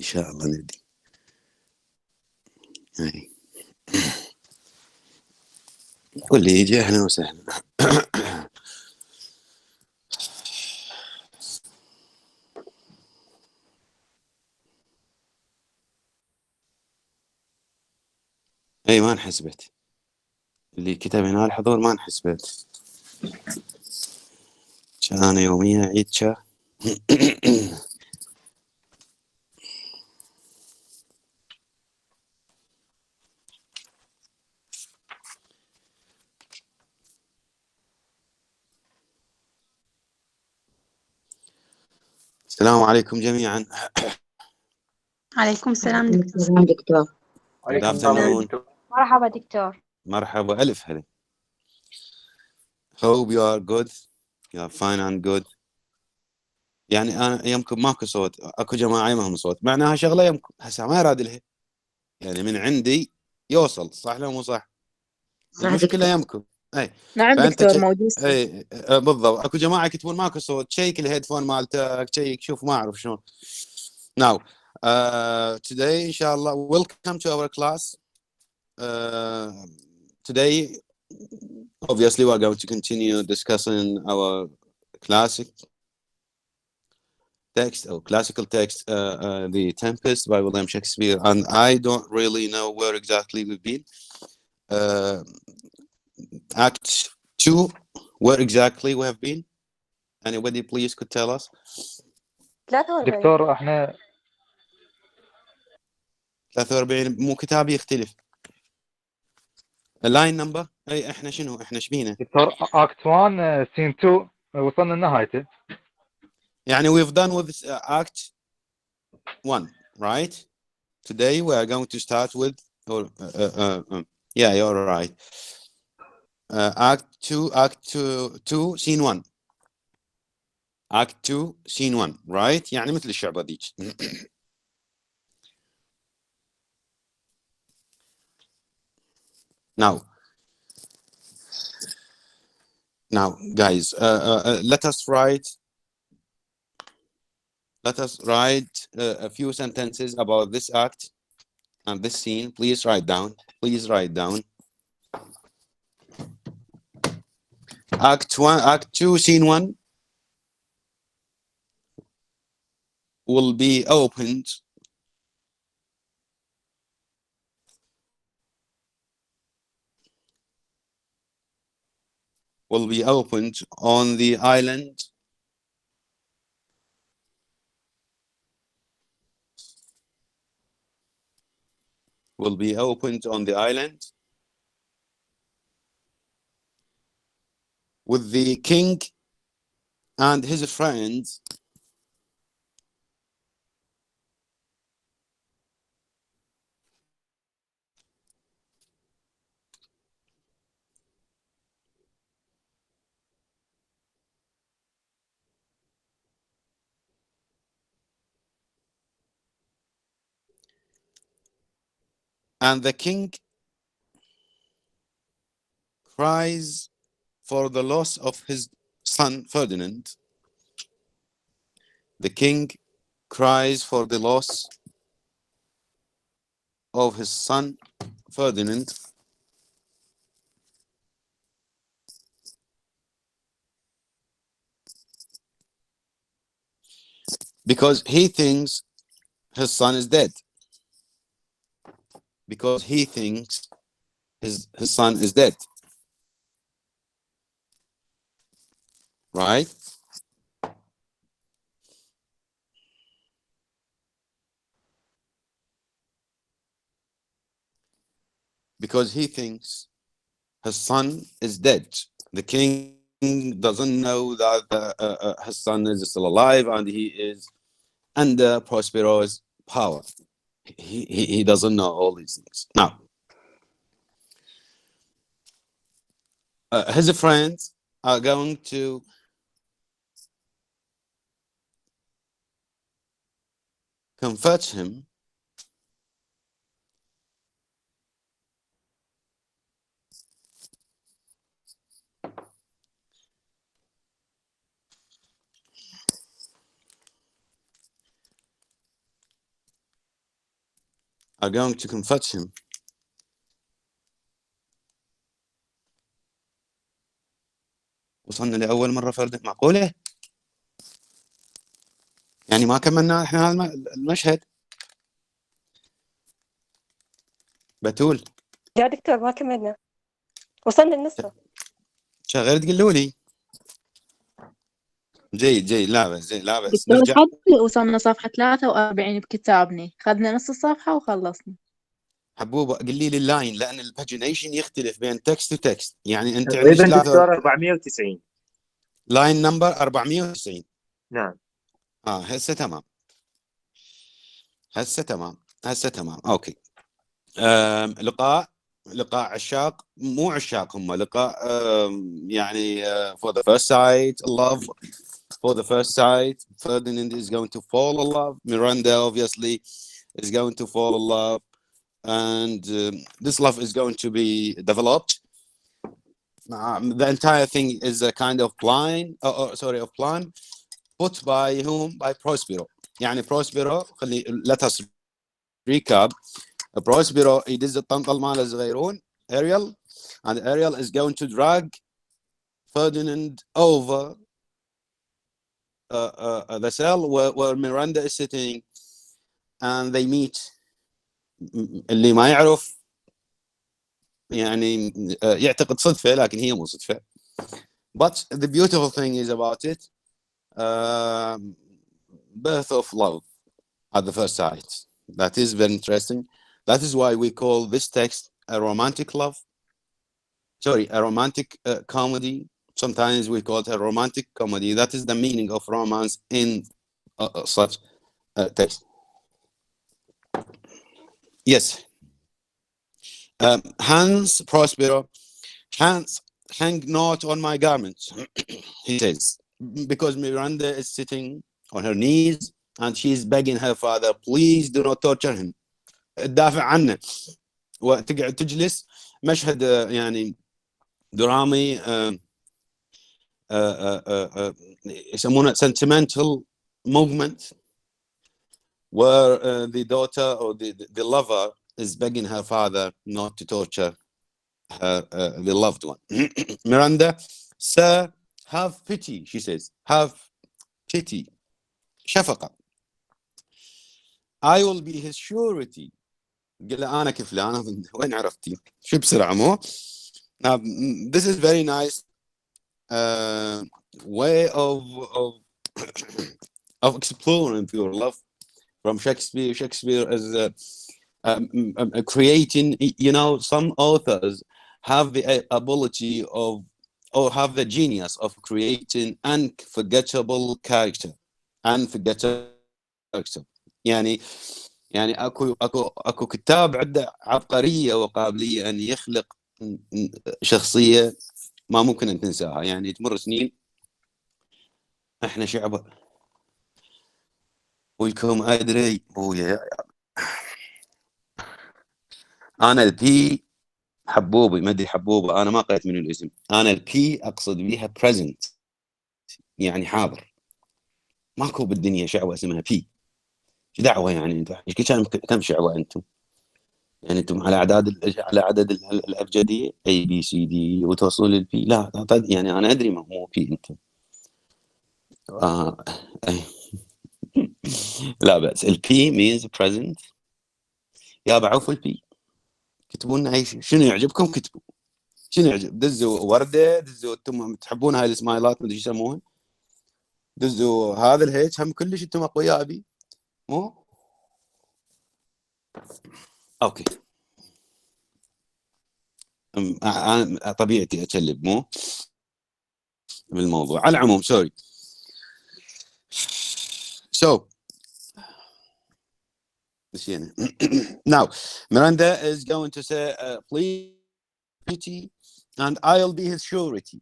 إن شاء الله نبدي. واللي يجي أهلا وسهلا. أي ما انحسبت، اللي كتب هنا الحضور ما انحسبت. كان يوميا عيد شا. السلام عليكم جميعا. عليكم السلام دكتور. Good afternoon. مرحبا دكتور. مرحبا ألف هلا. Hope you are good. You are fine and good. يعني أنا يمكن ماكو صوت، أكو جماعة ما هم صوت، معناها شغلة يمكن هسه ما يراد لها، يعني من عندي يوصل صح لو مو صح؟ المشكلة يمكن. أي. نعم دكتور موجود. أي بالضبط. أكو جماعة يكتبون ماكو صوت، شيك الهيدفون مالتك، شيك شوف ما أعرف شلون. Now, today إن شاء الله welcome to our class. Today, obviously, we're going to continue discussing our classic text or classical text, The Tempest by William Shakespeare. And I don't really know where exactly we've been. Act 2, where exactly we have been? Anybody please could tell us? دكتور احنا 43 مو كتابي يختلف. اللاين نمبر اي احنا شنو احنا شبينا دكتور اكت 1 سين 2 وصلنا لنهايته. يعني we've done with act 1, right? Today we are going to start with yeah, you're right. Act 2 scene 1. Act 2 scene 1, right? يعني مثل الشعبة ذيك. Now guys, let us write a few sentences about this act and this scene. Please write down. Act 2 scene 1 will be opened on the island with the king and his friends and the king cries for the loss of his son Ferdinand. The king cries for the loss of his son Ferdinand because he thinks his son is dead. Right? Because he thinks his son is dead. The king doesn't know that his son is still alive and he is under Prospero's power. He doesn't know all these things. Now, his friends are going to comfort him are going to comfort him. وصلنا لأول مرة فرد، معقولة؟ يعني ما كملنا احنا هذا المشهد. بتول يا دكتور ما كملنا، وصلنا النصف. شغال تقولوا لي. جيد جيد، لا بأس، زين، لا بأس، دكتور نرجع. حد وصلنا صفحة 43 بكتابنا، خذنا نص الصفحة وخلصنا. حبوبة قل لي اللاين، لأن الباجينيشن يختلف بين تكست وتكست. يعني أنت عندك تقريبا ثلاثة دكتور 490. لاين نمبر 490. نعم. هسه تمام، هسه تمام، هسه تمام. أوكي. لقاء عشاق، مو عشاق، هم لقاء يعني for the first sight, love for the first sight. Ferdinand is going to fall in love. Miranda obviously is going to fall in love, and this love is going to be developed. The entire thing is a kind of plan put by whom? By Prospero. يعني Prospero let us recap. Prospero يدز الطنطل ماله صغيرون Ariel, and Ariel is going to drag Ferdinand over the cell where Miranda is sitting, and they meet. اللي ما يعرف يعني يعتقد صدفة، لكن هي مو صدفة. But the beautiful thing is about it, birth of love at the first sight. That is very interesting. That is why we call this text a romantic love. Sorry, a romantic comedy. Sometimes we call it a romantic comedy. That is the meaning of romance in such text. Yes. Hans Prospero, Hans, hang not on my garments, he says, because Miranda is sitting on her knees and she's begging her father, please do not torture him. تدافع عنه وتقعد تجلس. مشهد يعني درامي يسمونه sentimental movement, where the daughter or the lover is begging her father not to torture her, the loved one. Miranda, sir, have pity, she says. Have pity. شفقة. I will be his surety. قال له أنا كفلة، أنا وين عرفتي؟ شو بسرعة مو؟ Now, this is very nice way of exploring pure love from Shakespeare. Shakespeare is creating, you know, some authors have the ability of, or have the genius of creating unforgettable character. يعني اكو كتاب عنده عبقرية وقابلية ان يخلق شخصية ما ممكن ان تنساها. يعني تمر سنين، احنا شعب ولكم ادري ويا انا البي حبوبي، ما ادري حبوبه، انا ما قريت من الاسم. انا البي اقصد بيها present، يعني حاضر. ماكو بالدنيا شعوه اسمها بي. ايش دعوه يعني انت؟ كم شعوه انتم؟ يعني انتم على على عدد الابجديه اي بي سي دي وتوصلوا للبي؟ لا يعني انا ادري ما مو بي انتم. لا بس البي means present. يا بعوفوا البي، كتبوا لنا اي شيء، شنو يعجبكم كتبوا، شنو يعجب، دزوا ورده، دزوا انتم تحبون هاي السمايلات ما ادري ايش يسموها، دزوا هذا الهيك، هم كلش انتم اقوياء بي مو؟ اوكي. انا طبيعتي اتشلب مو بالموضوع. على العموم سوري. So now Miranda is going to say please pity and I'll be his surety.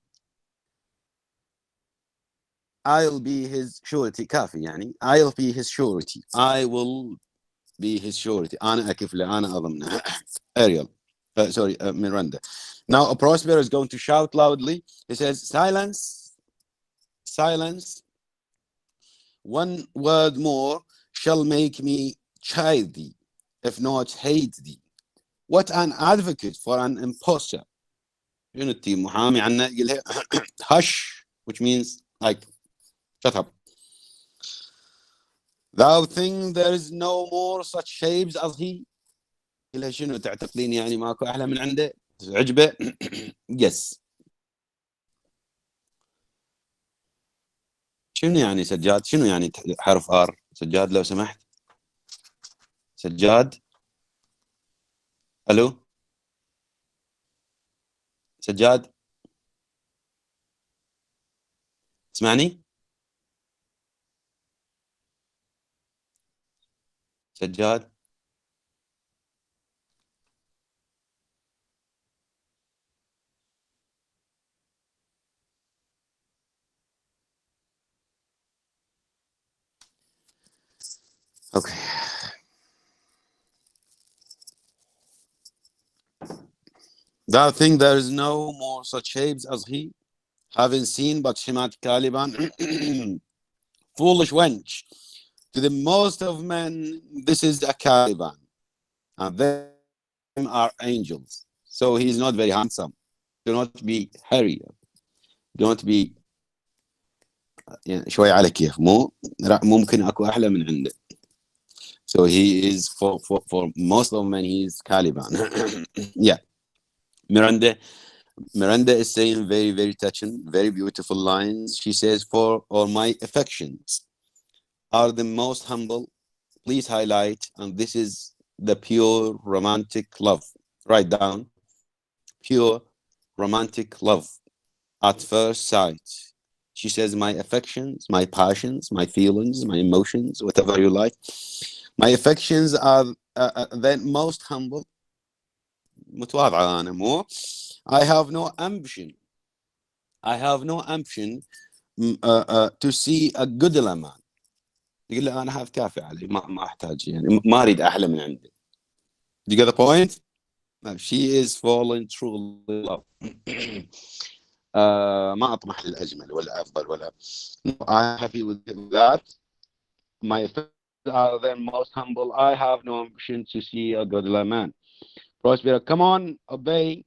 I'll be his surety كافي يعني. I'll be his surety. I will be his surety. أنا أكفله، أنا أضمنه. Ariel. Sorry, Miranda. Now Prospero is going to shout loudly. He says, silence, silence. One word more shall make me chide thee. if not hate thee. What an advocate for an impostor. شنو التي محامي عنه يقول hush, which means like shut up. Thou think there is no more such shapes as he. يقول شنو تعتقدين يعني ماكو احلى من عنده؟ عجبه؟ yes. شنو يعني سجاد؟ شنو يعني حرف ار؟ سجاد لو سمحت. سجاد. الو سجاد اسمعني سجاد. okay. Thou think there is no more such shapes as he, having seen but Shimat Caliban. Foolish wench. To the most of men, this is a Caliban, and them are angels. So he is not very handsome. Do not be hairy. Don't be يعني شوي على كيف مو ممكن اكو احلى من عنده. So he is for most of men he is Caliban. yeah. Miranda is saying very, very touching, very beautiful lines. She says, for all my affections are the most humble. Please highlight, and this is the pure romantic love. Write down, pure romantic love at first sight. She says, my affections, my passions, my feelings, my emotions, whatever you like. My affections are the most humble. متواضعة أنا مو. I have no ambition. I have no ambition to see a good man. يقول له أنا هذا كافي علي ما أحتاج يعني ما أريد أحلى من عندي. Do you get the point? No, she is falling truly in love. ما أطمح للأجمل ولا أفضل ولا. No, I'm happy with that. My affections are the most humble. I have no ambition to see a good man. Prospero, come on, obey.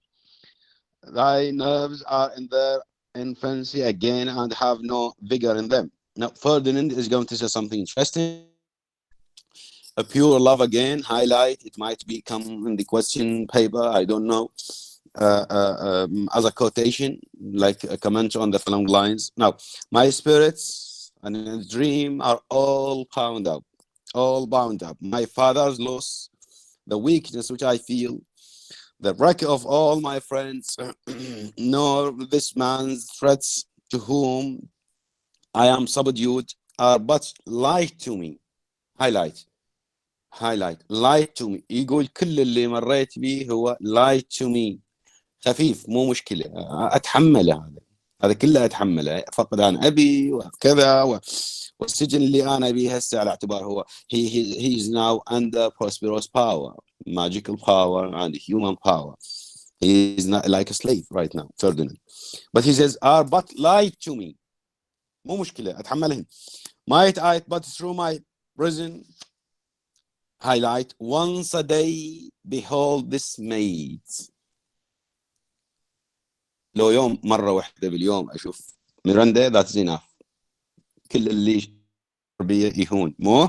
Thy nerves are in their infancy again and have no vigor in them. Now, Ferdinand is going to say something interesting. A pure love again, highlight. It might become in the question paper, I don't know. As a quotation, like a comment on the following lines. Now, my spirits and a dream are all bound up. All bound up. My father's loss, the weakness which I feel, the wreck of all my friends, nor this man's threats to whom I am subdued are but light to me. Highlight. Light to me. يقول كل اللي مريت به هو light to me. خفيف مو مشكلة. أتحمله هذا كله أتحمله. فقدان أبي وكذا والسجن اللي أنا به هسه على اعتبار هو he is now under Prospero's power, magical power and human power. He is not like a slave right now, Ferdinand. But he says, are but light to me. مو مشكلة أتحملهم. Might I but through my prison highlight once a day behold this maid. لو يوم مرة واحدة باليوم أشوف ميراندا that's enough. كل اللي بيه يهون مو.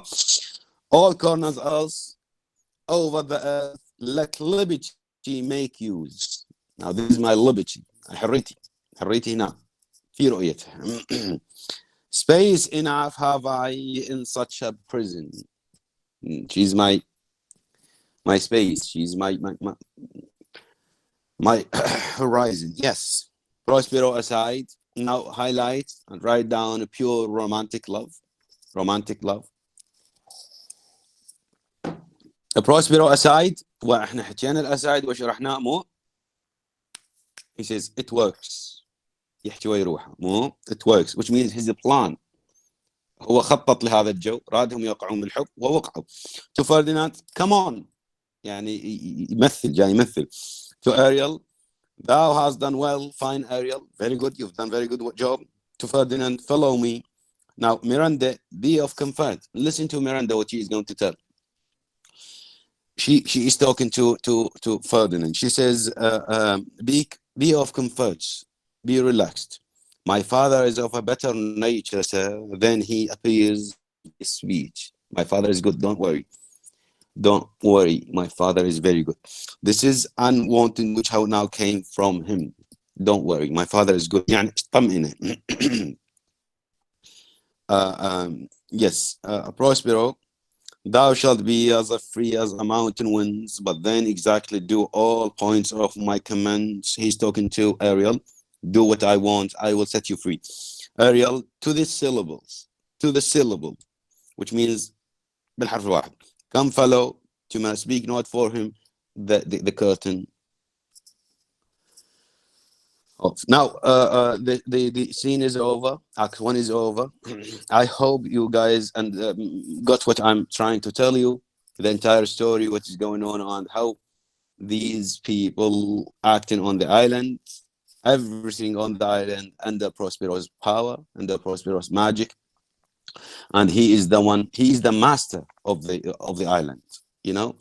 All corners else over the earth let liberty make use. Now this is my liberty. حريتي هنا في رؤيتها. Space enough have I in such a prison. She's my space. She's my horizon. Yes. Prospero aside. Now highlight and write down a pure romantic love. Prospero aside. واحنا حكينا الاسايد وشرحناه مو. He says it works. يحكي ويروح مو. It works, which means his plan. هو خطط لهذا الجو، رادهم يوقعون بالحب ووقعوا. To Ferdinand, come on. يعني جاي يمثل. To Ariel, thou hast done well, fine Ariel, very good, you've done very good job. To Ferdinand, follow me. Now Miranda, be of comfort. Listen to Miranda what she is going to tell. she is talking to Ferdinand. She says, be of comfort, be relaxed. My father is of a better nature, sir, than he appears in his speech. My father is good, don't worry. Don't worry, my father is very good. This is unwanted which how now came from him. Don't worry, my father is good. يعني اطمئن. Yes, Prospero, thou shalt be as free as a mountain winds, but then exactly do all points of my commands. He's talking to Ariel. Do what I want, I will set you free. Ariel, to the syllables, to the syllable, which means بالحرف الواحد. Come follow, to my speak not for him, the curtain. Now, the scene is over. Act 1 is over. I hope you guys got what I'm trying to tell you, the entire story, what is going on, how these people acting on the island, everything on the island under Prospero's power, under Prospero's magic, and he is the master of the island. You know,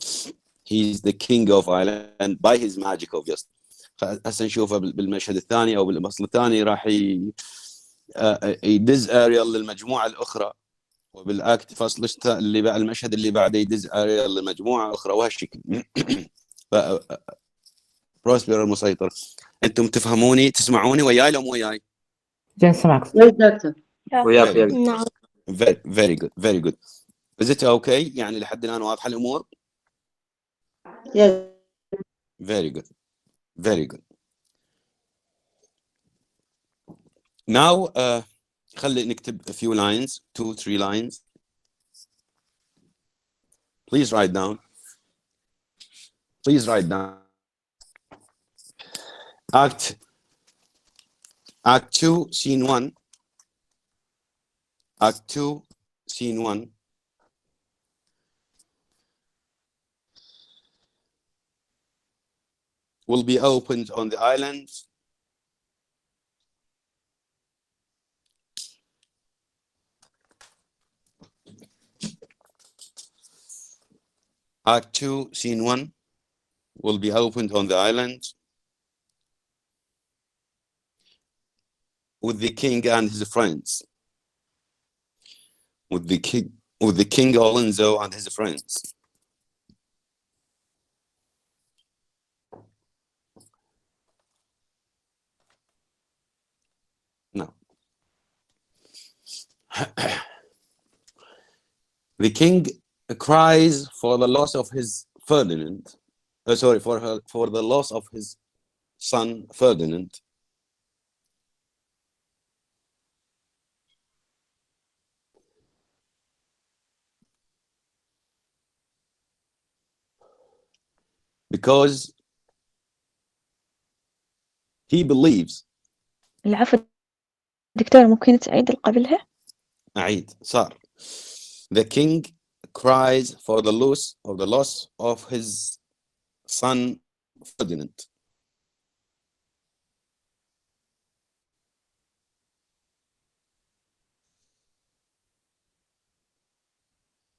he's the king of Ireland by his magic, obviously. هسه نشوفه بالمشهد الثاني او بالفصل الثاني راح يدز اريال للمجموعه الاخرى، وبالاكت فصل اللي بقى المشهد اللي بعده يدز اريال للمجموعه اخرى وهالشكل. بروسبر المسيطر، انتم تفهموني تسمعوني وياي لو مو وياي؟ زين سمعك. وياك نعم. very good, very good. Is it okay؟ يعني لحد الان واضحه الامور؟ Yes. Very good, very good. Now خلي نكتب a few lines, 2-3 lines. Please write down. Please write down. Act 2, scene 1. Act 2, scene 1. Will be opened on the island. Act 2, scene 1 will be opened on the island with the king and his friends. With the king Alonso and his friends. Now, the king cries for the loss of his Ferdinand. Sorry, for the loss of his son Ferdinand. Because he believes. العفو دكتور، ممكن تعيد اللي قبلها؟ أعيد صار. The king cries for the loss of his son Ferdinand.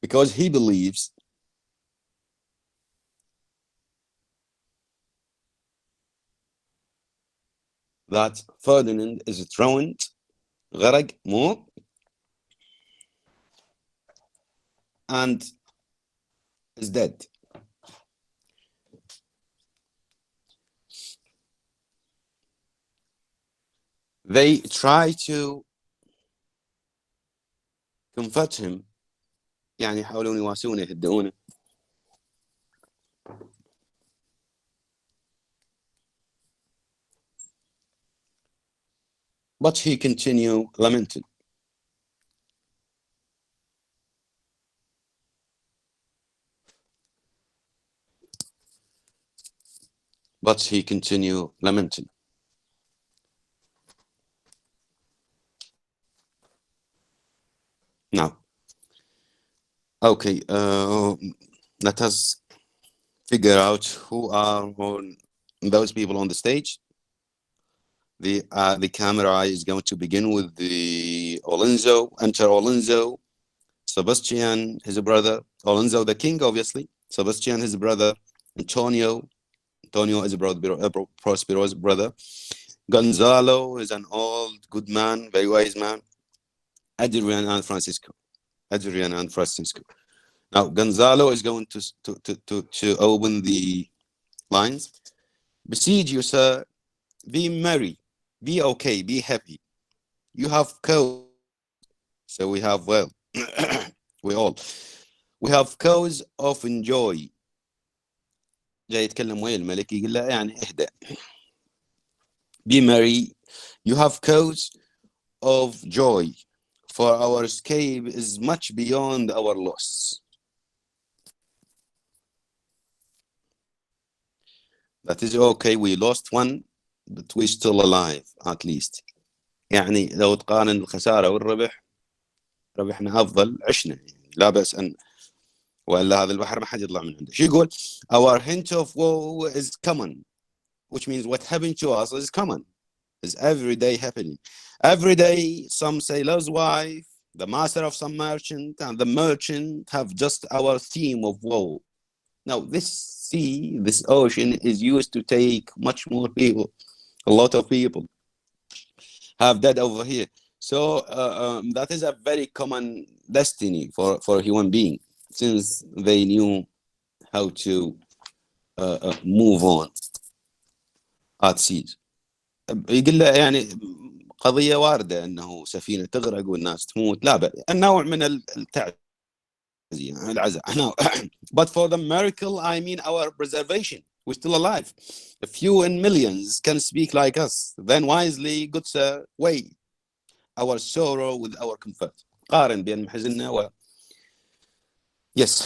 Because he believes that Ferdinand is drowned, غرق موت, and is dead. They try to comfort him, يعني يحاولون يواسونه يهدئونه. But he continued lamenting. But he continued lamenting. Now, okay, let us figure out who are those people on the stage. The camera is going to begin with the Olenzo. Enter Olenzo, Sebastian, his brother, Olenzo the king, obviously, Sebastian, his brother. Antonio is a Prospero's brother. Gonzalo is an old, good man, very wise man. Adrian and Francisco. Now, Gonzalo is going to open the lines. Besiege you, sir. Be merry. Be okay. Be happy. You have cause. So we have, well, we have cause of enjoy. جاي يتكلم ويا الملك يقول له يعني اهدأ. Be merry. You have cause of joy. For our escape is much beyond our loss. That is okay. We lost one, but we're still alive at least. يعني لو تقارن الخسارة والربح، ربحنا أفضل، عشنا. لا بأس أن وإلا هذا البحر ما حد يطلع من عنده. شو يقول؟ Our hint of woe is common, which means what happened to us is common. Is every day happening. Every day, some sailor's wife, the master of some merchant, and the merchant have just our theme of woe. Now, this sea, this ocean is used to take much more people. A lot of people have died over here. So that is a very common destiny for a human being, since they knew how to move on at seas. يقول له يعني قضية واردة أنه سفينة تغرق والناس تموت. لا بأس، النوع من التعزية العزاء. But for the miracle, I mean our preservation. We're still alive. A few in millions can speak like us. Then wisely, good sir, weigh our sorrow with our comfort. قارن بين محزننا و Yes.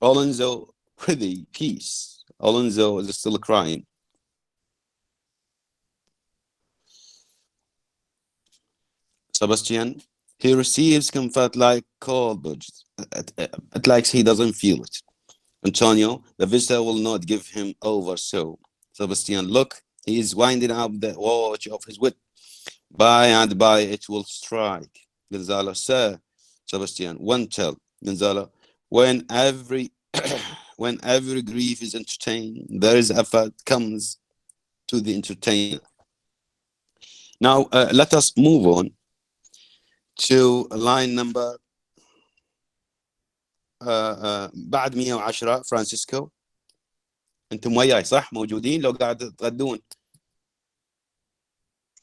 Alonso, prithee, peace. Alonso is still crying. Sebastian, he receives comfort like cold buds. It likes he doesn't feel it. Antonio, the visitor will not give him over so. Sebastian, look, he is winding up the watch of his wit. By and by it will strike. Gonzalo, sir. Sebastian, one tell. Gonzalo, when every grief is entertained, there is effort comes to the entertainer. Now, let us move on to line number بعد 110. فرانسيسكو، انتم وياي صح؟ موجودين؟ لو قاعد تغدون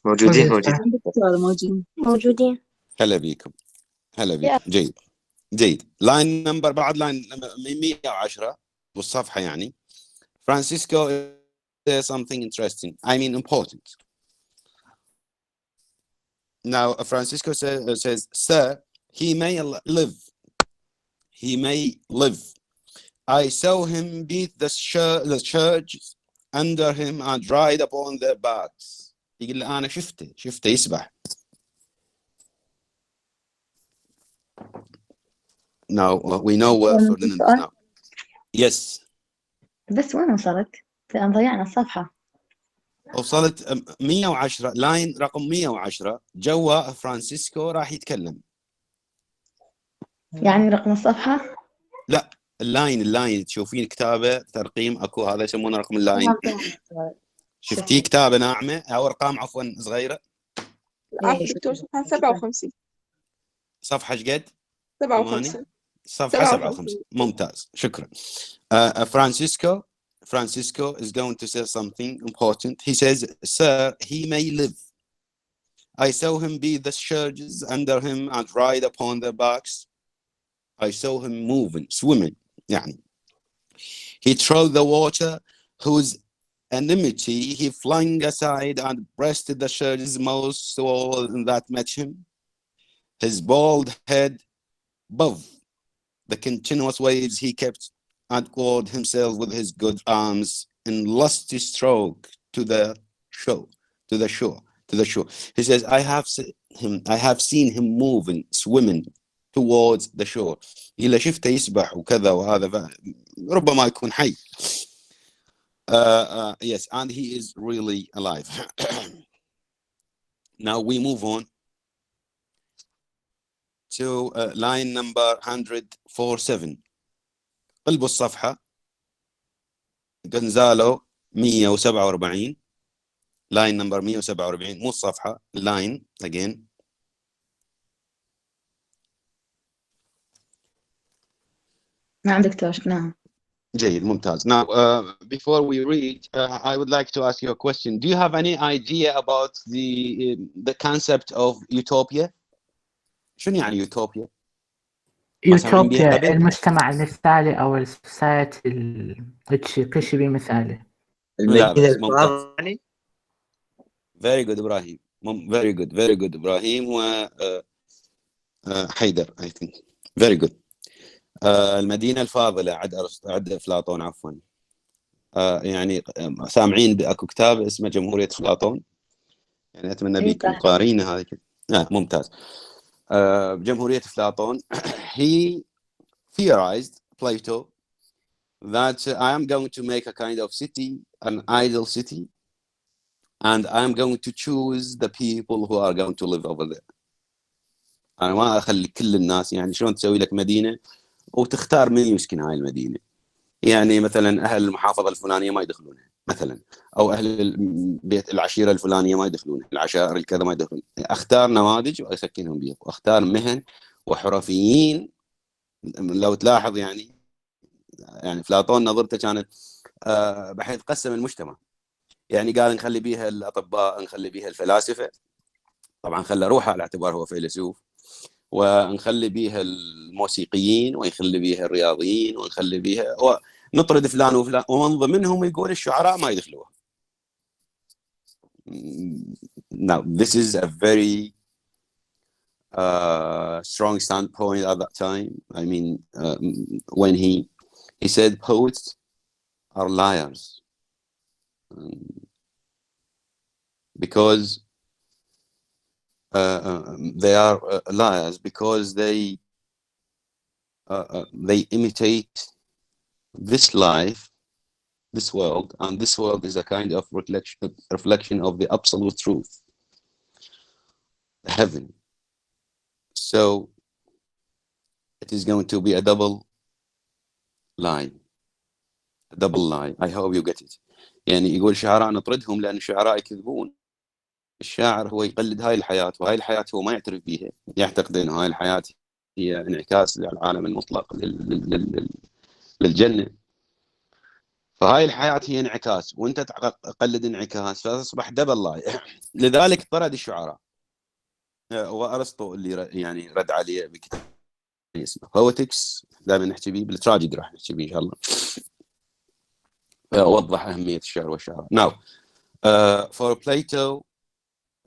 موجودين. موجودين. هلا بيكم. جيد. لاين نمبر بعد لاين 110 والصفحة يعني. Francisco says something interesting. I mean important. Now Francisco says, sir, he may live. I saw him beat the church under him and ride upon their backs. يقول لي أنا شفته يسبح. Now we know where Ferdinand is now. Yes. بس وين وصلت؟ لأن ضيعنا الصفحة. وصلت 110 لاين رقم 110. جوا فرانسيسكو راح يتكلم. يعني رقم الصفحة؟ لا، اللاين تشوفين كتابه ترقيم اكو، هذا يسمونه رقم اللاين. شفتي كتابه ناعمه او ارقام عفوا صغيره؟ دكتور صفحة 57. صفحه ايش قد؟ 57. صفحه 57. ممتاز، شكرا. Francisco is going to say something important. He says, sir, he may live. I saw him beat the scourges under him and ride upon their backs. I saw him moving, swimming. يعني. He trod the water, whose enmity he flung aside and breasted the scourges most of all that met him. His bald head above the continuous waves he kept, and called himself with his good arms in lusty stroke to the shore. He says, I have seen him moving, swimming towards the shore. إلا شفته يسبح وكذا وهذا ربما يكون حي. Yes, and he is really alive. Now we move on to line number 147. قلبوا الصفحة. جونزالو 147 لاين نمبر 147 مو الصفحة لاين again. نعم دكتور شفناها. جيد ممتاز. Now before we read I would like to ask you a question. Do you have any idea about the concept of utopia? شنو يعني utopia؟ ما سامعين بيها يوتوبيا قبل؟ المجتمع المثالي أو السوسايتي كل شيء بمثالي. لا المدينة بس ممتاز. الفاضلة يعني. very good إبراهيم. very good إبراهيم و حيدر I think very good. المدينة الفاضلة عد أفلاطون عفوا. يعني سامعين بأكو كتاب اسمه جمهورية أفلاطون، يعني أتمنى بيكم قارينه هذه كده. ممتاز. جمهورية أفلاطون he theorized Plato that I am going to make a kind of city, an ideal city, and I am going to choose the people who are going to live over there. أنا ما أخلي كل الناس، يعني شلون تسوي لك مدينة وتختار من يسكن هاي المدينة. يعني مثلا أهل المحافظة الفلانية ما يدخلونها مثلا، أو أهل بيت العشيرة الفلانية ما يدخلونها، العشائر الكذا ما يدخلون. أختار نماذج وأسكنهم بيها، وأختار مهن وحرفيين. لو تلاحظ يعني أفلاطون نظرته كانت بحيث قسم المجتمع. يعني قال نخلي بيها الأطباء، نخلي بيها الفلاسفة، طبعا خلى روحه على اعتبار هو فيلسوف، ونخلي بيها الموسيقيين، ونخلي بيها الرياضيين، ونخلي بيها نطرد فلان وفلان، ومن ضمنهم يقول الشعراء ما يدخلوها. Now this is a very strong standpoint at that time. I mean when he said poets are liars because they are liars because they imitate this life, this world, and this world is a kind of reflection of the absolute truth, heaven. So it is going to be a double lie. I hope you get it. يعني يقول شعراء نطردهم لأن الشعراء يكذبون. الشاعر هو يقلد هاي الحياة، وهاي الحياة هو ما يعترف بيها، يعتقد أن هاي الحياة هي انعكاس للعالم المطلق للجنة. فهاي الحياة هي انعكاس، وانت تقلد انعكاس، فتصبح دبل لاي. لذلك طرد الشعراء. وارسطو اللي يعني رد عليه بكتاب اسمه Poetics، دائما نحكي بيه بالتراجيدي، راح نحكي بيه ان شاء الله. وضح أهمية الشعر والشعراء. Now for Plato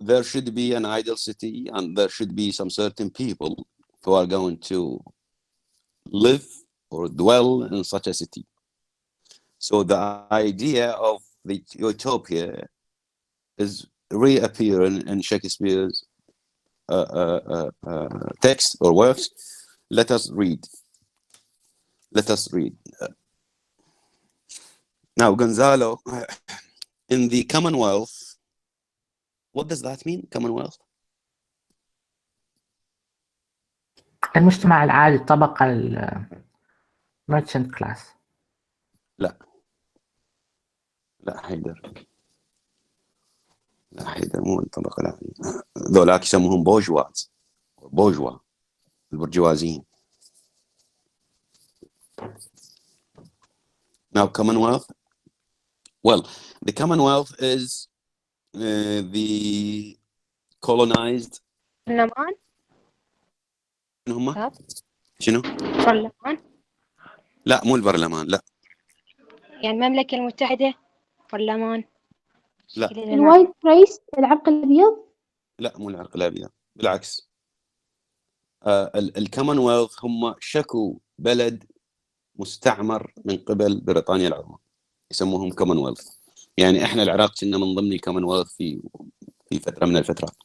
there should be an ideal city and there should be some certain people who are going to live or dwell in such a city. So the idea of the utopia is reappearing in Shakespeare's text or works. Let us read. Now, Gonzalo, in the Commonwealth, what does that mean, Commonwealth? المجتمع العادي، الطبقة merchant class. لا حيدر مو الطبقة العادية، ذولاك يسموهم بوجوا البرجوازيين. Now Commonwealth, well, the Commonwealth is the colonized. برلمان. هم شنو؟ برلمان. لا مو البرلمان، لا. يعني المملكة المتحدة برلمان. لا. الوايت رايس، العرق الأبيض. لا مو العرق الأبيض، بالعكس. الكومنولث هم شكوا بلد مستعمر من قبل بريطانيا العظمى، يسموهم كومنولث. يعني احنا العراق كنا من ضمن الكومنولث في فترة من الفترات.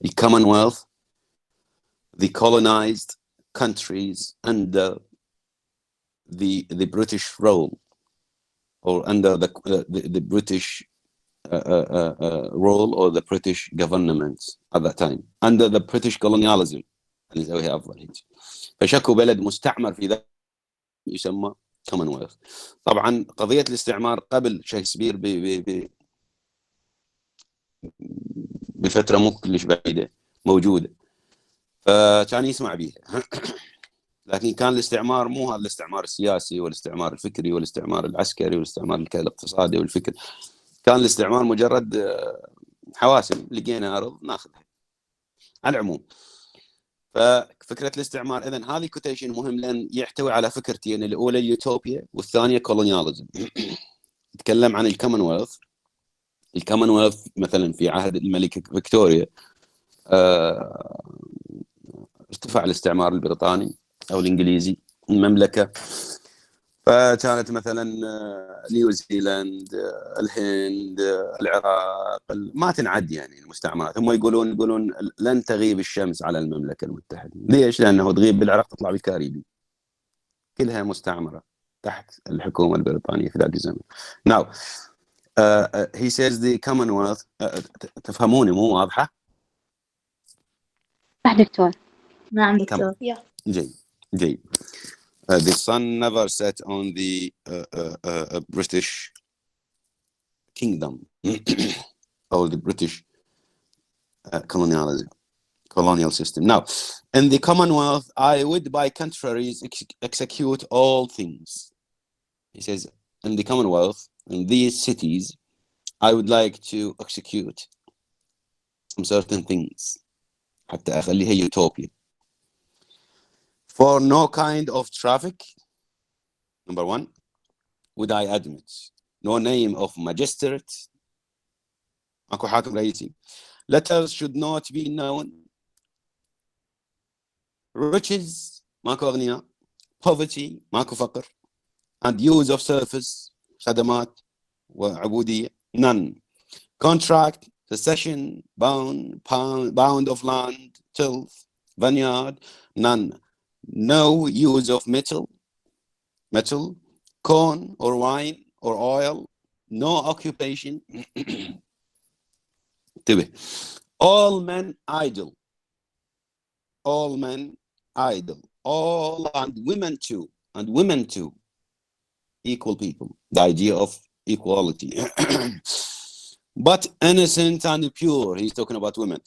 الكومنولث the colonized countries under the British rule or under the British role or the British government at that time under the British colonialism. نسويها أفضل هيك. فشكوا بلد مستعمر في يسمى كومنولث. طبعا قضية الاستعمار قبل شكسبير بفترة مو كلش بعيدة موجودة، فكان يسمع بيها. لكن كان الاستعمار مو هذا الاستعمار السياسي والاستعمار الفكري والاستعمار العسكري والاستعمار الاقتصادي والفكر. كان الاستعمار مجرد حواسم، لقينا أرض ناخذها. على العموم، ففكرة الاستعمار إذن هذه كوتيشن مهم لأن يحتوي على فكرتين، الأولى اليوتوبيا والثانية كولونياليزم. يتكلم عن الكومنولث. الكومنولث مثلا في عهد الملكة فيكتوريا ارتفع الاستعمار البريطاني أو الإنجليزي المملكة، فكانت مثلا نيوزيلاند، الهند، العراق، ما تنعد يعني المستعمرات. هم يقولون لن تغيب الشمس على المملكة المتحدة. ليش؟ لأنه تغيب بالعراق تطلع بالكاريبي. كلها مستعمرة تحت الحكومة البريطانية في ذاك الزمن. Now he says the Commonwealth تفهموني مو واضحة؟ صح دكتور. نعم دكتور. جيد. The sun never set on the British kingdom or the British colonial system. Now, in the Commonwealth, I would by contraries execute all things. He says, in the Commonwealth, in these cities, I would like to execute some certain things. حتى أخليها utopia. For no kind of traffic, number one, would I admit. No name of magistrate. ماكو حاكم رئيسي. Letters should not be known. Riches, ماكو أغنياء. Poverty, ماكو فقر. And use of service, خدمات وعبودية, none. Contract, possession, bound of land, tilth, vineyard, none. No use of metal, corn or wine or oil, no occupation. All men idle. All men idle. All and women too. Equal people. The idea of equality. But innocent and pure. He's talking about women.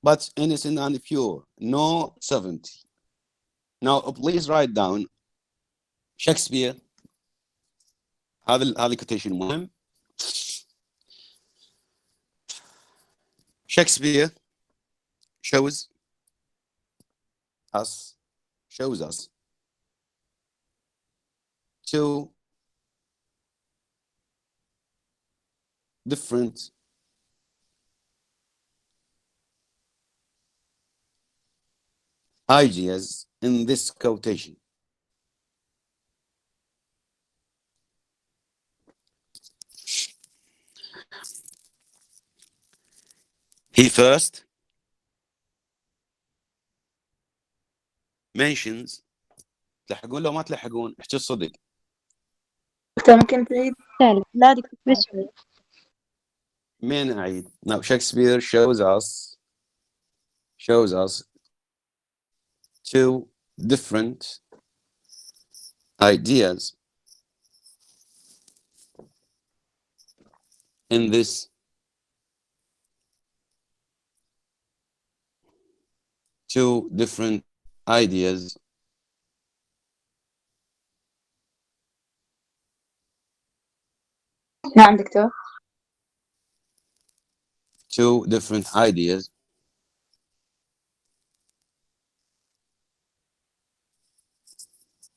But innocent and pure. No sovereignty. Now, please write down Shakespeare. هذا quotation مهم. Shakespeare shows us two different ideas in this quotation. He first mentions. تلحقون لو ما تلحقون احكي الصدق. دكتور ممكن تعيد؟ لا دكتور بس من أعيد. Now Shakespeare shows us two different ideas in this two different ideas نعم دكتور. two different ideas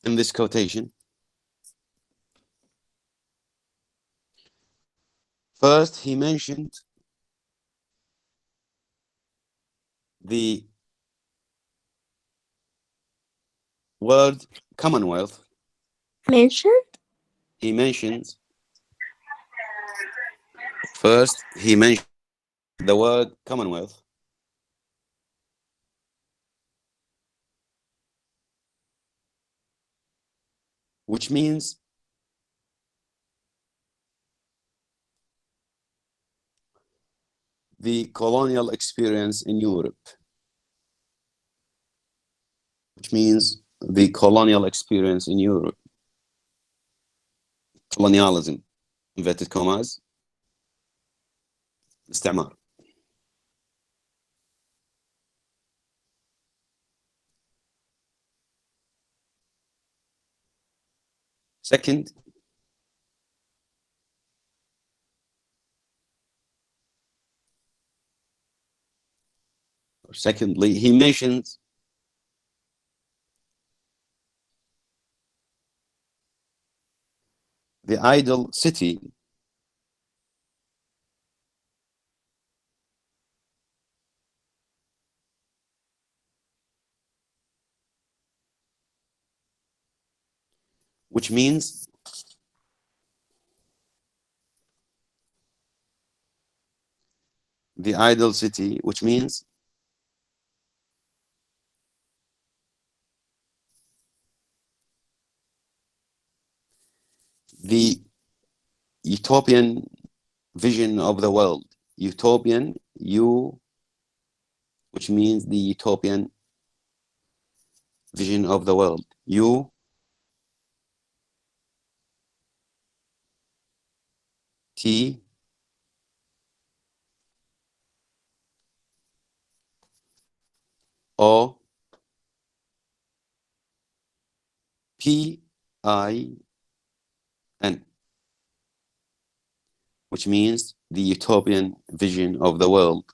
in this quotation. First, he mentioned the word Commonwealth. He mentions first, he mentioned the word Commonwealth. Which means the colonial experience in Europe. Which means the colonial experience in Europe. colonialism inverted commas استعمار. Second, or secondly, he mentions the idle city which means the idle city, which means the utopian vision of the world. Utopian, which means the utopian vision of the world. T O P I N, which means the utopian vision of the world.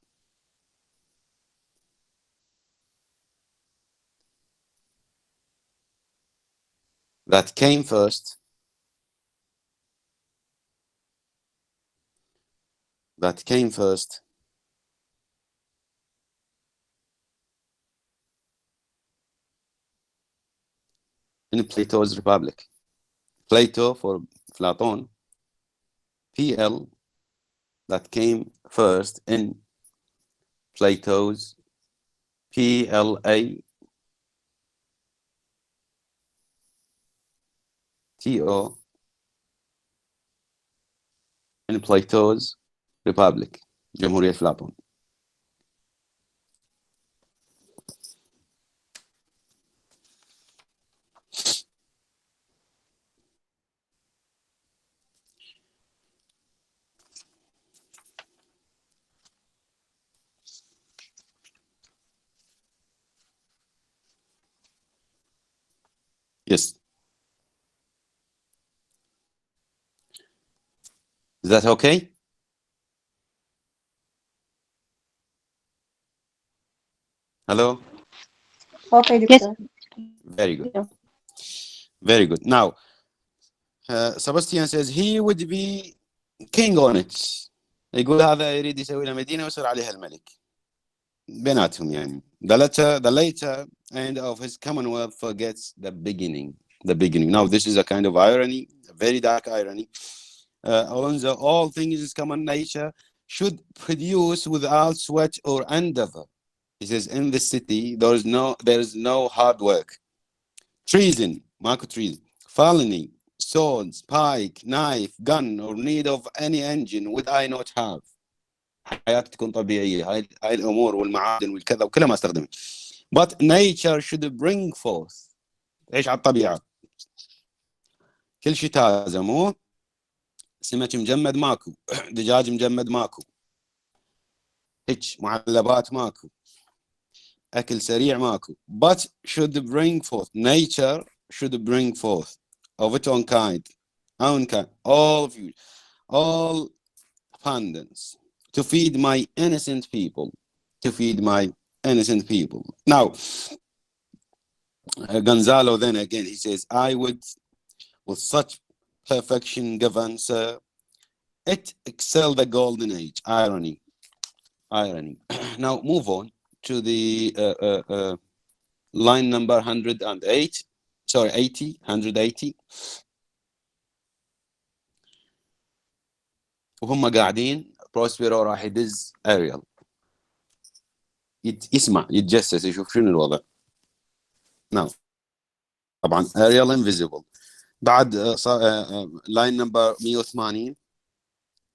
That came first. That came first in Plato's Republic. Plato for Platon. PL, that came first in Plato's PLA TO in Plato's Republic, جمهورية أفلاطون. Yes. Is that okay? Hello? Okay, Doctor. Very good. Yeah. Very good. Now, Sebastian says he would be king on it. يقول هذا يريد يسوي له مدينة ويصير عليها الملك. بيناتهم يعني. The later end of his commonwealth forgets the beginning. The beginning. Now, this is a kind of irony, a very dark irony. Alonso, all things in common nature should produce without sweat or endeavor. He says, in the city, there is no hard work. Treason, ماكو treason. Felony, swords, pike, knife, gun, or need of any engine would I not have. حياتي تكون طبيعية. هاي الأمور والمعادن والكذا وكلها ما استخدمها. But nature should bring forth. تعيش على الطبيعة. كل شيء تازة مو سمك مجمد ماكو. دجاج مجمد ماكو. هيك معلبات ماكو. أكل سريع ماكو. But should bring forth. Nature should bring forth of its own kind. All of you. All abundance. To feed my innocent people. To feed my innocent people. Now, Gonzalo then again, he says, I would, with such perfection govern, sir, it excel the golden age. Irony. Now, move on to the line number 108. Sorry, 80, 180. وهم قاعدين بروسبيرو راح يدز اريال يسمع يتجسس يشوف شنو الوضع. نعم طبعا اريال انفيزيبل. بعد لاين نمبر 180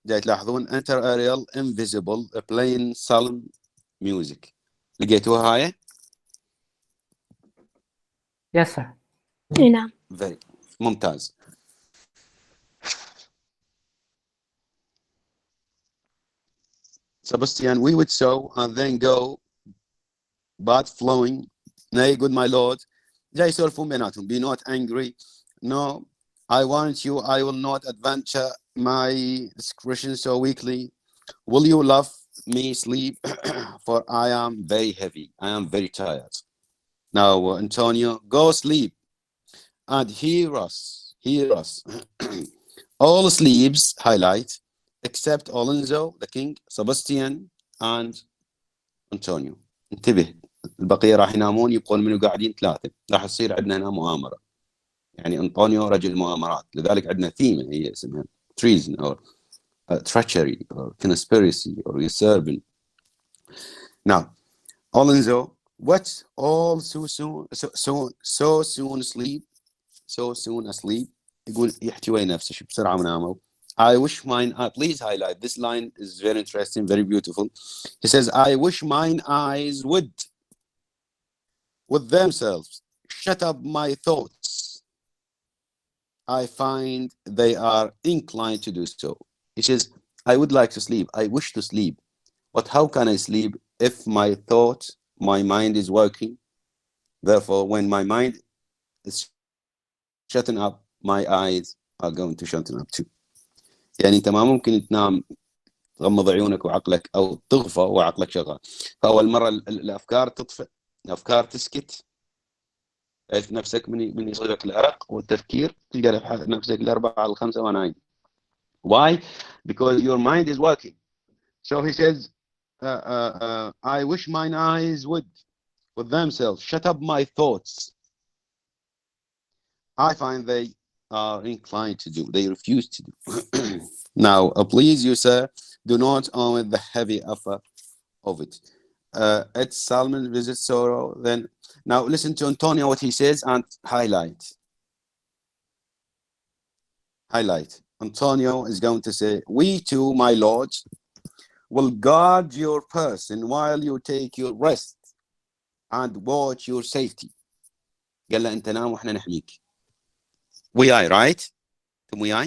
جاي تلاحظون انتر اريال انفيزيبل بلاين سالم ميوزك. لقيتوها هاي؟ Yes, sir. نعم. ممتاز. Sebastian, we would sow and then go but flowing. Nay, good my lord. جاي يسولفون بيناتهم. Be not angry. No, I want you. I will not adventure my discretion so weakly. Will you love me sleep? For I am very heavy. I am very tired. Now, Antonio, go sleep and hear us. Hear us. All sleeps, highlight, except Alonso, the king, Sebastian, and Antonio. انتبه، البقية راح ينامون، يبقون منه قاعدين ثلاثة. راح تصير عندنا هنا مؤامرة. يعني أنطونيو رجل مؤامرات، لذلك عندنا ثيمة هي اسمها treason or treachery or conspiracy or usurping. Now, Alonso, what all so soon asleep يقول يحتوي نفسه بسرعة وناموا. I wish mine, please highlight this line, is very interesting, very beautiful. He says, I wish mine eyes would with themselves shut up my thoughts. I find they are inclined to do so. He says, I would like to sleep, I wish to sleep, but how can I sleep if my thought, my mind is working? Therefore, when my mind is shutting up, my eyes are going to shut up too. يعني انت ما ممكن تنام تغمض عيونك وعقلك او تغفى وعقلك شغال. فاول مره الافكار تطفئ، الافكار تسكت، تعرف نفسك من يصيبك الارق والتفكير تلقى نفسك الاربعه الخمسه ونايم. Why? Because your mind is working. So he says, I wish mine eyes would with themselves shut up my thoughts. I find they are inclined to do, they refuse to do. Now, please you, sir, do not own the heavy offer of it. It's Salmon visits sorrow. Then, now listen to Antonio what he says and highlight. Highlight. Antonio is going to say, we too, my lords, will guard your person while you take your rest and watch your safety. قال له أنت نام وإحنا نحميك. We are right? We are?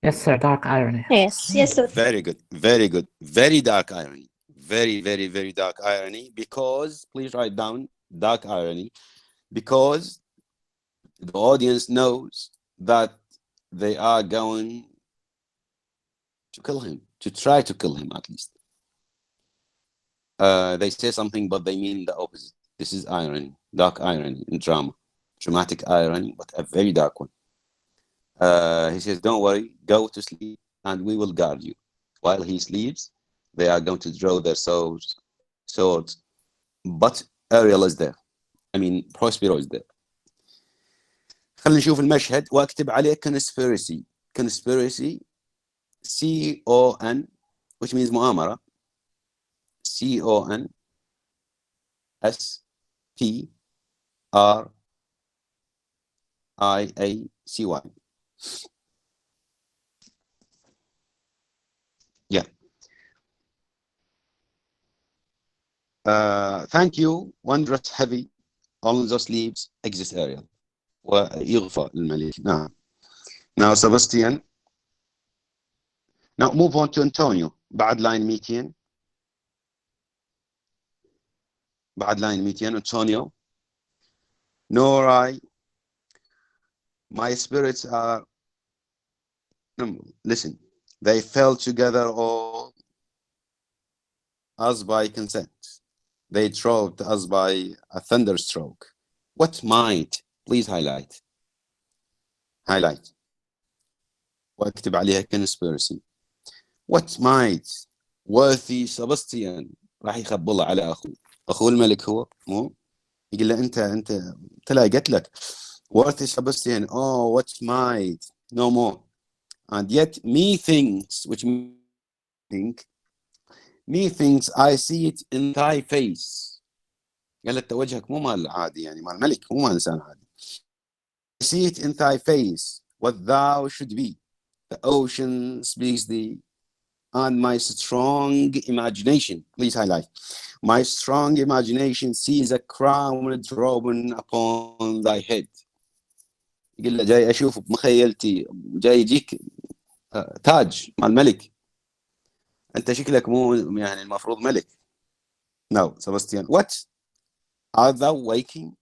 Yes, sir. Dark irony. Yes, yes, sir. Very good, very good, very dark irony, very, very, very dark irony. Because, please write down dark irony, because the audience knows that they are going to kill him, to try to kill him at least. They say something, but they mean the opposite. This is irony, dark irony in drama, dramatic irony, but a very dark one. He says, don't worry, go to sleep and we will guard you. While he sleeps, they are going to draw their swords. But Ariel is there. I mean, Prospero is there. خلينا نشوف المشهد واكتب عليه conspiracy. Conspiracy, C-O-N, which means مؤامرة. C-O-N-S-P-R-I-A-C-Y. Yeah. Thank you. Wondrous heavy. Alonso sleeps. Exit Ariel. ويغفى الملك. نعم. Now Sebastian. Now move on to Antonio. بعد line 200. بعد line 200. Antonio. Nor I. My spirits are. Listen. They fell together all as by consent. They drove us by a thunderstroke. What might? Please highlight. Highlight. واكتب عليها conspiracy. What might worthy Sebastian راح يخبلها على أخوه الملك هو مو يقول له أنت لا قلت لك worthy Sebastian. Oh, what might? No more. And yet methinks, which methinks I see it in thy face. قال له وجهك مو مال عادي يعني مال ملك مو مال إنسان عادي. I see it in thy face what thou should be. The ocean speaks thee and my strong imagination, please highlight, my strong imagination sees a crown dropping upon thy head. يقول له جاي أشوف بمخيلتي جاي يجيك تاج مال الملك. أنت شكلك مو يعني المفروض ملك. Now Sebastian, what are thou waking?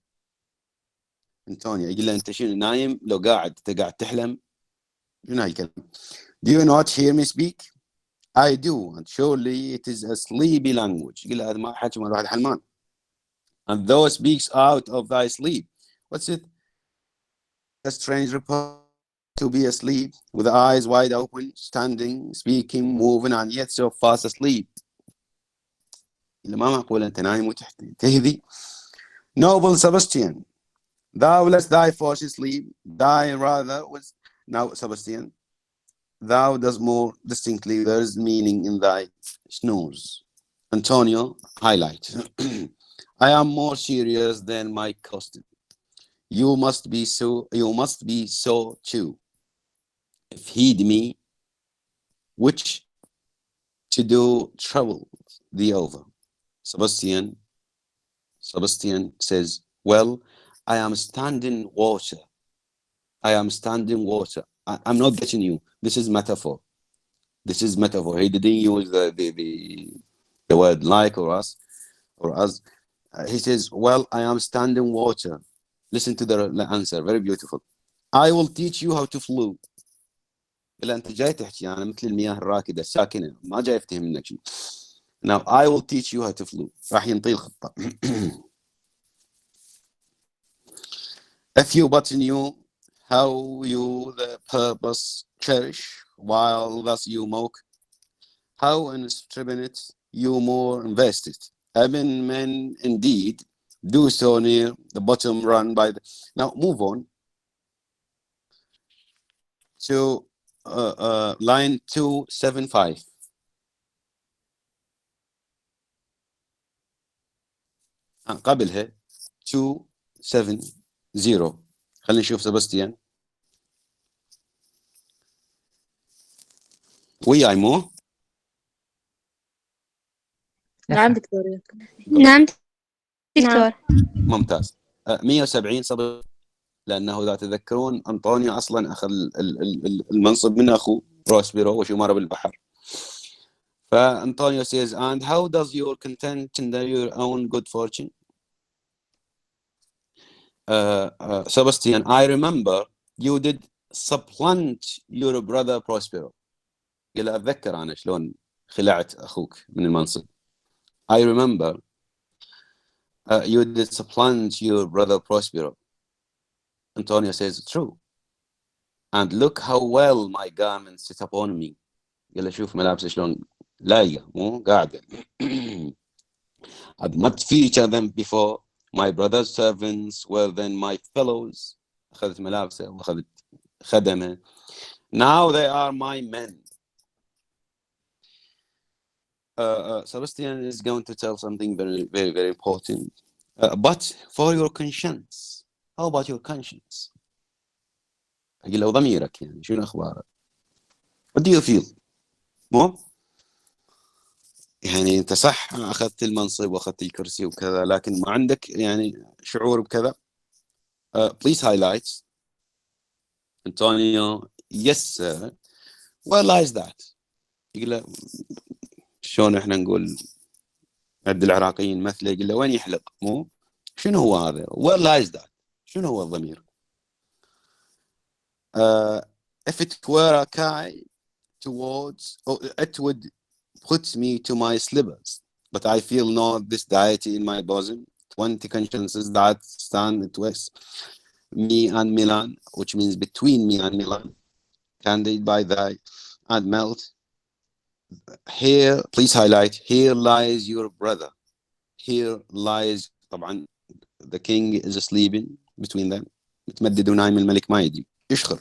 أنطونيو يقول له أنت شنو نايم؟ لو أنت قاعد تحلم؟ شنو هالكلام؟ Do you not hear me speak? I do, and surely it is a sleepy language. يقول له هذا ما حكي مال واحد حلمان. And thou speaks out of thy sleep. What's it? A strange report to be asleep, with the eyes wide open, standing, speaking, moving, and yet so fast asleep. إلا ما معقول أنت نايم وتهذي. Noble Sebastian, thou lest thy force sleep, thy rather was. Now, Sebastian, thou does more distinctly, there is meaning in thy snooze. Antonio, highlight. I am more serious than my costume. You must be so too. If heed me, which to do trouble thee over. Sebastian says, well, I am standing water. I'm not getting you. This is metaphor. He didn't use the word like or us. He says, well, I am standing water. Listen to the answer. Very beautiful. I will teach you how to flew. إلا أنت جاي تحكي يعني مثل المياه الراكدة الساكنة ما جاي أفتهم منك شيء. Now I will teach you how to flew. راح ينطي الخطة. If you but knew how you the purpose cherish, while thus you mock, how in it you more invested. Even men indeed do so near the bottom run by the. Now move on to line 275. قبلها 270. خلينا نشوف سباستيان. وياي مو؟ نعم دكتورة. نعم دكتور. ممتاز. 170 صبر، لأنه إذا تذكرون أنطونيو أصلا أخذ المنصب من أخوه بروسبيرو وشماره بالبحر. فأنطونيو says, and how does your content in your own good fortune? Sebastian, I remember you did supplant your brother Prospero. قال أتذكر أنا شلون خلعت أخوك من المنصب. I remember you did supplant your brother Prospero. Antonio says, true. And look how well my garments sit upon me. قال له شوف ملابسي شلون لايقة مو قاعدة. I'd much feature them before. My brother's servants were then my fellows. أخذت ملابسه وأخذت خدمه. Now they are my men. Sebastian is going to tell something very, very, very important. But for your conscience, how about your conscience? أقول له ضميرك يعني شنو أخبارك؟ What do you feel? مو؟ يعني أنت صح أخذت المنصب وأخذت الكرسي وكذا، لكن ما عندك يعني شعور بكذا. Please highlight. Antonio, yes sir. Where lies that? يقول له شلون احنا نقول عند العراقيين مثله، يقول له وين يحلق؟ مو؟ شنو هو هذا؟ Where lies that? شنو هو الضمير؟ If it were a kite towards, it would put me to my slippers, but I feel not this deity in my bosom. 20 consciences that stand twixt me and Milan, which means between me and Milan, candid by thy and melt. Here, please highlight, here lies your brother. Here lies, طبعا the king is sleeping between them. متمدد ونايم الملك ما يدري يشخر.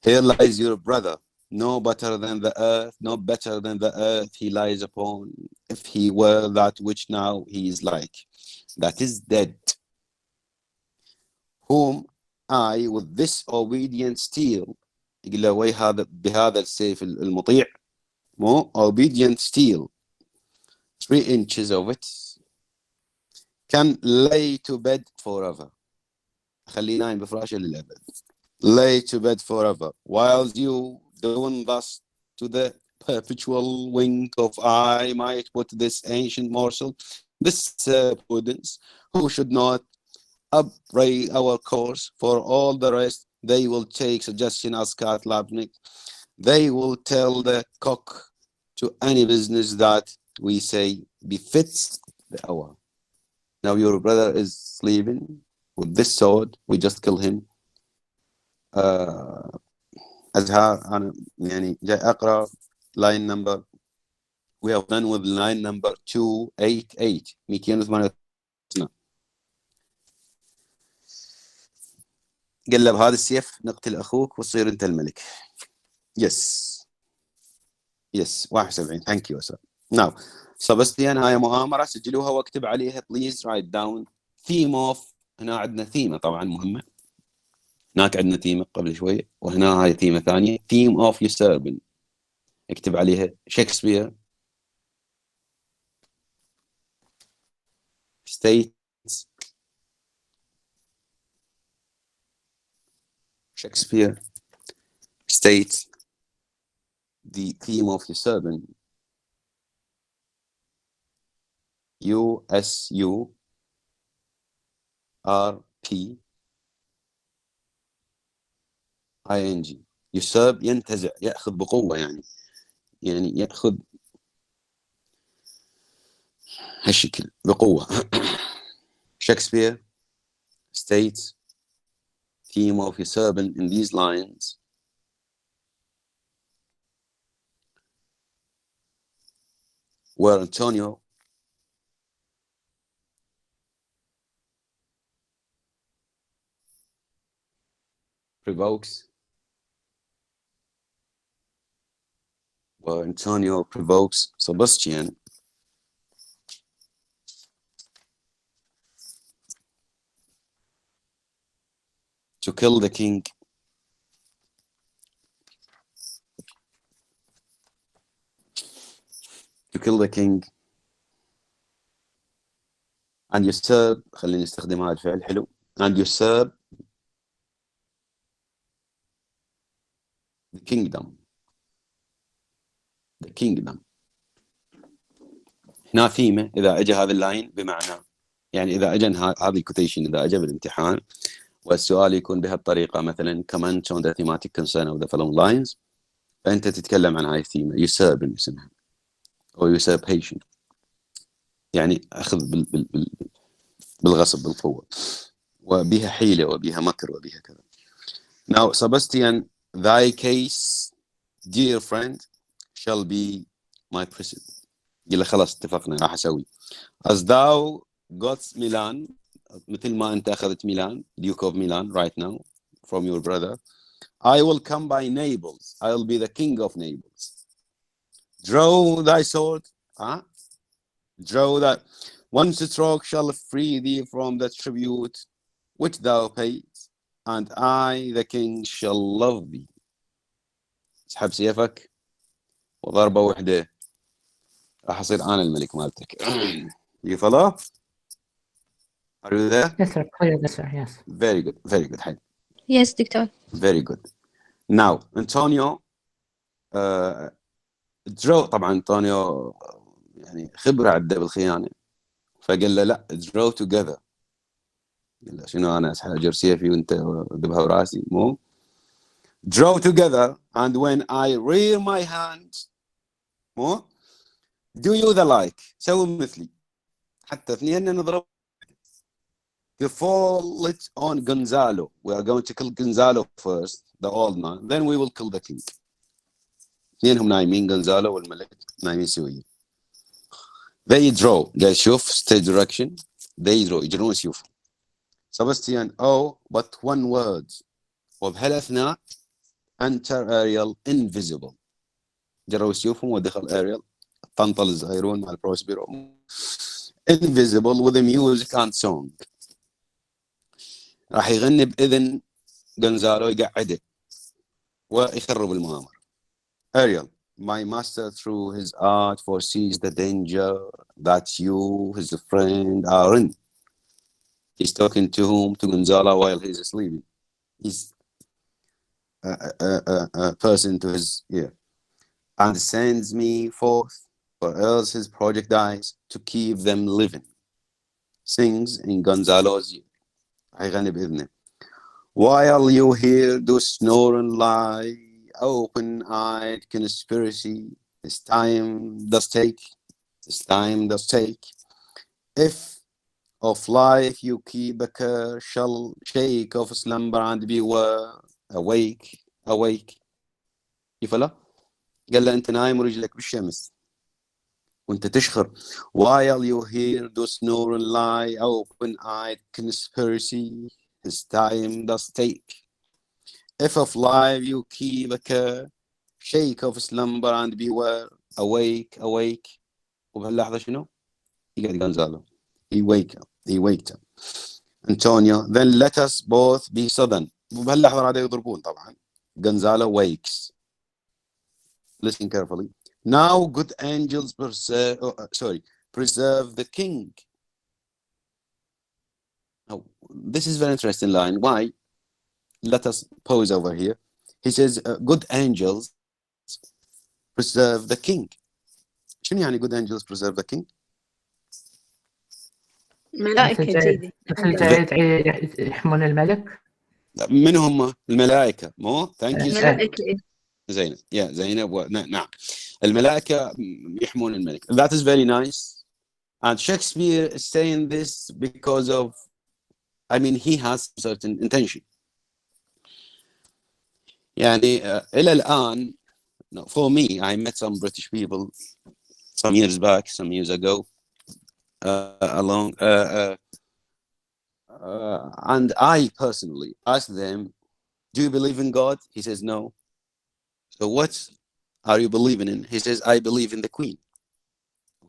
Here lies your brother, no better than the earth he lies upon, if he were that which now he is like, that is dead, whom I with this obedient steel, يقول له وي هذا بهذا السيف المطيع، مو obedient steel, 3 inches of it, can lay to bed forever. خليه نايم بفراشه للأبد. Lay to bed forever, while you doing thus to the perpetual wink of eye might put this ancient morsel, this prudence, who should not upbraid our course. For all the rest, they will take suggestion as Kat Labnik. They will tell the cock to any business that we say befits the hour. Now your brother is sleeping with this sword. We just kill him. أزهار أنا يعني جاي أقرأ line number. We have done with line number 288. 288. قلب هذا السيف نقتل أخوك وتصير أنت الملك. Yes. Yes. 71. Thank you sir. Now سبستيان هاي مؤامرة سجلوها واكتب عليها please write down theme of. هنا عندنا ثيمة طبعا مهمة. هناك عندنا ثيمة قبل شوية وهنا هاي ثيمة ثانية. theme of usurping. اكتب عليها شكسبير states. Shakespeare states the theme of usurping. USURPING. يساب ينتزع يأخذ بقوة يعني يأخذ هالشكل بقوة. Shakespeare states theme of usurping in these lines. Where Antonio provokes Sebastian to kill the king. and usurp. خلينا نستخدم هذا الفعل حلو. and usurp the kingdom. هنا ثيمة إذا أجى هذا اللاين بمعنى يعني إذا أجى هذه الكوتيشن إذا أجى بالامتحان والسؤال يكون بهالطريقة مثلا comment on the thematic concern of the following lines فأنت تتكلم عن هاي الثيمة usurping اسمها أو usurpation يعني أخذ بالغصب بالقوة وبها حيلة وبها مكر وبها كذا. Now Sebastian, thy case dear friend shall be my prison. يلا خلاص اتفقنا راح أسوي. As thou got Milan مثل ما أنت أخذت ميلان Duke of Milan right now from your brother, I will come by Naples. I will be the king of Naples. Draw thy sword. Draw that. One stroke shall free thee from the tribute which thou paid, and I, the king, shall love thee. اسحب سيفك وضربة وحدة راح أصير أنا الملك مالتك. You follow? Are you there? Yes sir, clear this sir, yes. Very good. حلو. Yes دكتور. Very good. Now Antonio draw. طبعا أنطونيو يعني خبرة عدة بالخيانة فقال له لا draw together. قال له شنو أنا أسحب سيفي وأنت ذبها براسي مو. Draw together and when I rear my hand مو do you the like. سوي مثلي حتى اثنين نضرب. To fall it on Gonzalo. We are going to kill Gonzalo first, the old man. Then we will kill the king. اثنينهم نايمين Gonzalo والملك نايمين سويين. They draw. قال شوف stage direction. They draw. يجرون سيوف. Sebastian but one word. وبهالأثناء enter Ariel invisible. جروا سيوفهم ودخل Ariel. طنطل الزهيرون مع البروسبيرو. Invisible with the music and song. راح يغني بإذن غونزالو يقعده ويخرب المؤامرة. Ariel, my master through his art foresees the danger that you, his friend, are in. He's talking to whom? To Gonzalo while he's sleeping. He's a person to his ear. and sends me forth, or else his project dies, to keep them living. Sings in Gonzalo's ear. هيغني بإذنه. While you hear those snore and lie, open-eyed conspiracy, this time does take. If of life you keep a care, shall shake of slumber and beware. Awake. كيف لا؟ قال له أنت نايم ورجلك بالشمس وأنت تشخر. While you hear those snore and lie, open-eyed conspiracy, this time does take. If of life you keep a care, shake of slumber and beware. Awake. وبهاللحظة شنو؟ يقعد غونزالو. He waked up. Antonio, then let us both be sudden. وبهاللحظة هذا يضربون طبعا. Gonzalo wakes. Listen carefully. Now good angels preserve the king. Now, this is very interesting line. Why? Let us pause over here. He says, good angels preserve the king. شنو يعني good angels preserve the king? ملائكة جيدة. مثل جيد يحمون الملك. من هم الملائكة؟ مو thank you. ملائكة. زينب. زينب نعم. الملائكة يحمون الملك. That is very nice. And Shakespeare is saying this because of, he has certain intention. يعني إلى الآن, for me, I met some British people some years ago, and I personally asked them, do you believe in God? He says, no. So what are you believing in? He says, I believe in the Queen.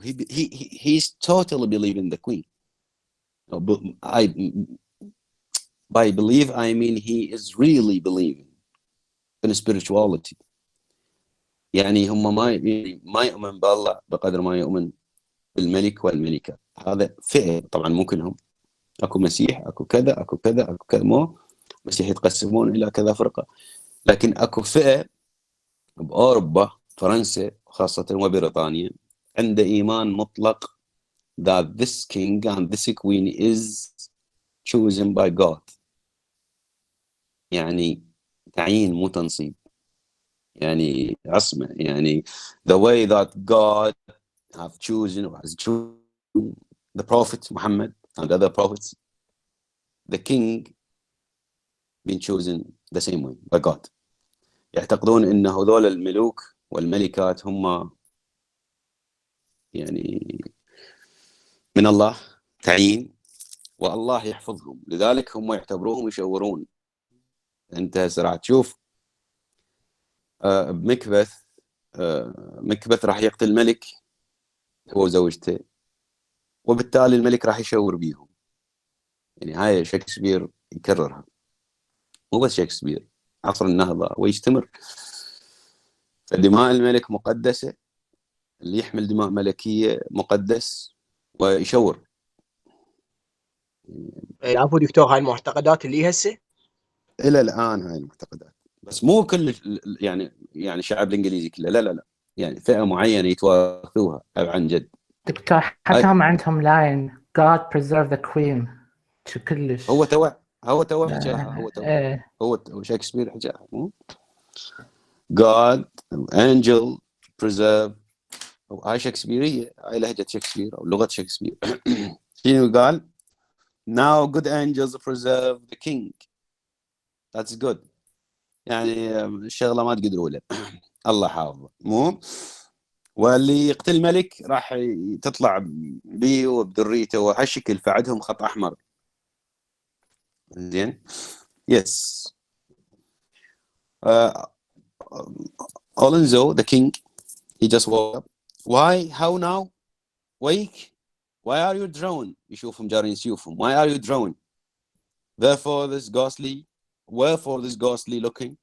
He's totally believing the Queen. By believe, I mean he is really believing in spirituality. يعني هم ما يؤمن بالله بقدر ما يؤمن بالملك والملكة. هذا فئة طبعا مو كلهم. اكو مسيح، اكو كذا، مو مسيح يتقسمون الى كذا فرقة. لكن اكو فئة بأوروبا، فرنسا خاصة وبريطانيا، عنده إيمان مطلق that this king and this queen is chosen by God. يعني تعيين مو تنصيب. يعني عصمة. يعني the way that God have chosen or has chosen the prophet Muhammad and other prophets, the king been chosen the same way by God. يعتقدون ان هذول الملوك والملكات هم يعني من الله تعيين والله يحفظهم، لذلك هم يعتبروهم يشورون. انت راح تشوف مكبث راح يقتل الملك هو وزوجته، وبالتالي الملك راح يشور بيهم. يعني هاي شكسبير يكررها، مو بس شكسبير، عصر النهضة ويستمر. فدماء الملك مقدسة، اللي يحمل دماء ملكية مقدس ويشور. العفو دكتور، هاي المعتقدات اللي هسه إلى الآن هاي المعتقدات، بس مو كل يعني الشعب الإنجليزي كله، لا، يعني فئة معينة يتوارثوها عن جد. دكتور حتى هم عندهم لاين God preserve the queen. شو كلش هو تو حكاها. هو شكسبير حكاها. God angel preserve. هاي شكسبيرية، هاي لهجة شكسبير أو لغة شكسبير. شنو قال؟ Now good angels preserve the king. That's good. يعني الشغلة ما تقدروا له. الله حافظه. مو واللي يقتل الملك راح تطلع بيه وبذريته وهالشكل، فعدهم خط أحمر. زين. Yes. Alonso, the king, he just woke up. Why? How now? Wake? Why are you drawn? يشوفهم جارين سيوفهم. Why are you drawn? Wherefore this ghostly looking?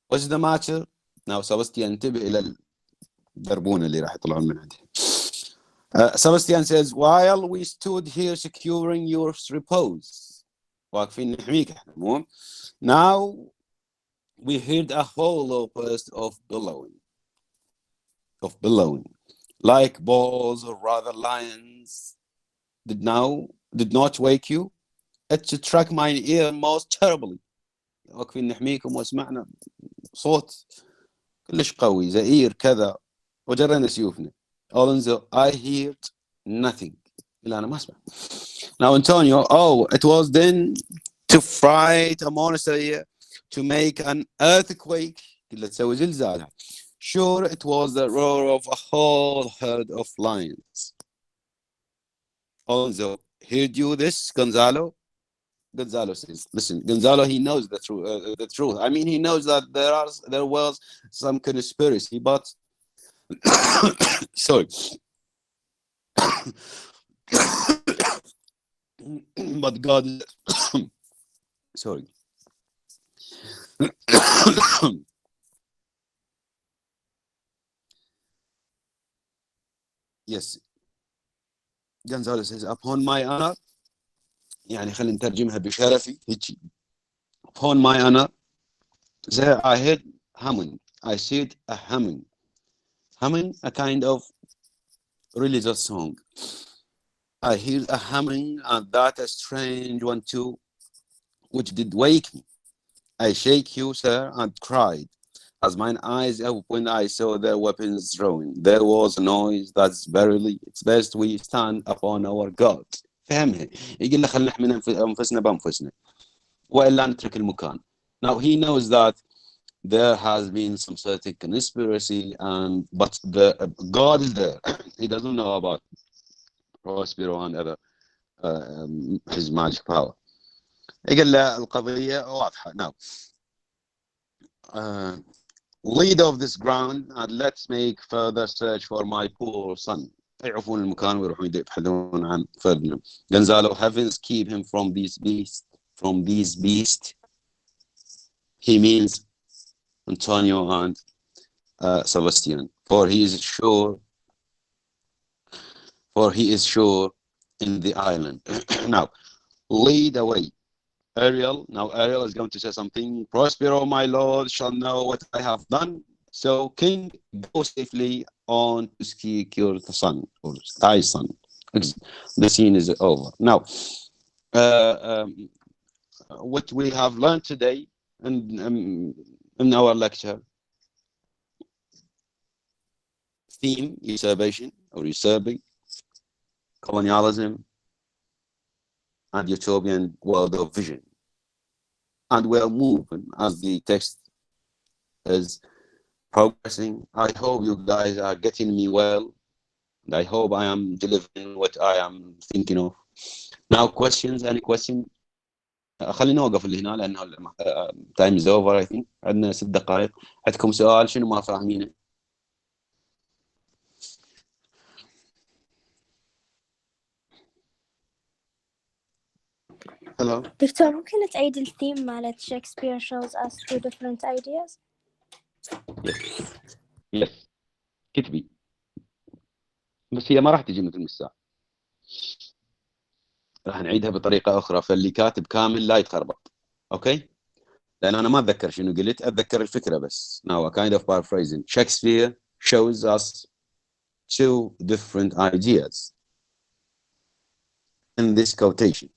What's the matter? Now Sebastian انتبه إلى الدربون اللي راح يطلعون من عنده. Sebastian says, while we stood here securing your repose. واقفين نحميك احنا مو. Now we heard a hollow burst of bellowing. of billowing, like balls or rather lions, did not wake you. It struck my ear most terribly. وكفي نحميكم واسمعنا صوت كلش قوي زئير كذا وجرينا سيوفنا. Although I heard nothing. إلا أنا ما أسمع. Now Antonio, it was then to fright a monster, to make an earthquake. كلها تسوي زلزال. Sure, it was the roar of a whole herd of lions. Although heard you this, Gonzalo? Gonzalo says, listen, Gonzalo, he knows the truth. I mean, he knows that there was some conspiracy, but sorry. But God, sorry. Yes. Gonzalo says, upon my honor, يعني خلينا نترجمها بشرفي هيجي. Upon my honor, there I heard humming. I said a humming. Humming, a kind of religious song. I hear a humming, and that a strange one too, which did wake me. I shake you, sir, and cried, as mine eyes opened. I saw their weapons drawn. There was a noise that's verily it's best we stand upon our God. فهمها يقول له خلينا نحمي أنفسنا بأنفسنا وإلا نترك المكان. Now he knows that there has been some certain conspiracy, but the God is there. He doesn't know about Prospero and other his magic power. يقول له القضية واضحة. Now lead off this ground and let's make further search for my poor son. يعرفون المكان ويروحون يبحثون عن Ferdinand. Gonzalo, heavens keep him from these beasts. He means Antonio and Sebastian. For he is sure in the island. Now, lead away. Ariel is going to say something. Prospero, my lord, shall know what I have done. So, king, go safely on to seek your son, or thy son. The scene is over. Now, what we have learned today in our lecture, theme, usurpation or usurping, colonialism, and utopian world of vision. And we're moving as the text is progressing. I hope you guys are getting me well. And I hope I am delivering what I am thinking of. Now, questions? Any question? خلينا نوقف اللي هنا لأنه time is over I think. عندنا 6 دقائق. عندكم سؤال شنو ما فاهمينه؟ Hello. دكتور ممكن تعيد الثيم مالت Shakespeare shows us 2 different ideas? Yes. كتبي. بس هي ما راح تجي مثل الساعة. راح نعيدها بطريقة أخرى فاللي كاتب كامل لا يتخربط. أوكي؟ لأن أنا ما أتذكر شنو قلت، أتذكر الفكرة بس. Now, a kind of paraphrasing. Shakespeare shows us 2 different ideas in this quotation.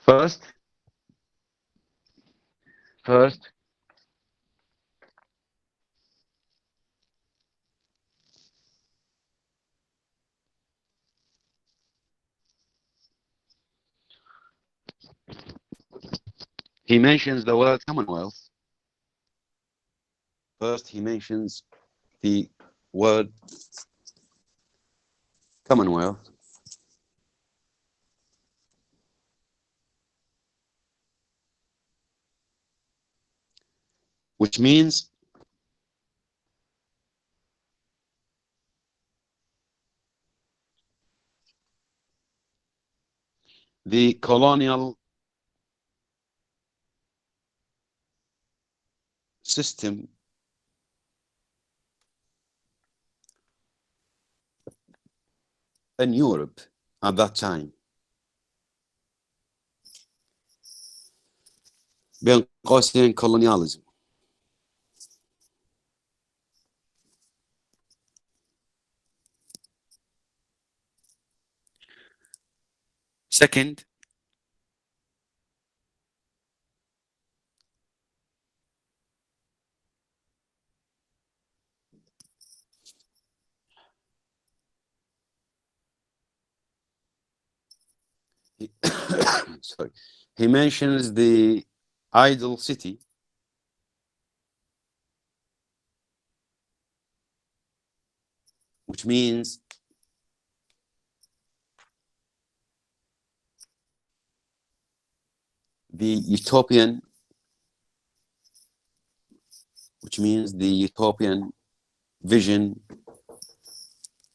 First, he mentions the word Commonwealth. First, he mentions the word Commonwealth. Which means the colonial system in Europe at that time. بين قوسين colonialism. Second, sorry, he mentions the idle city, which means the utopian, vision.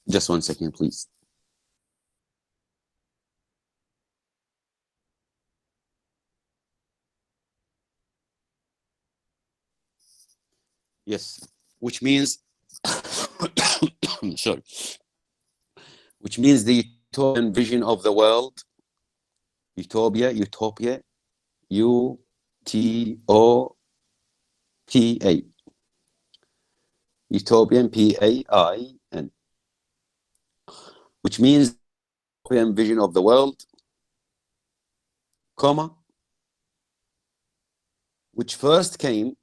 Just 1 second, please. Yes, which means sorry, which means the utopian vision of the world. Utopia, U-T-O-P-A. Utopian, P-A-I-N. Which means utopian vision of the world, comma, which first came,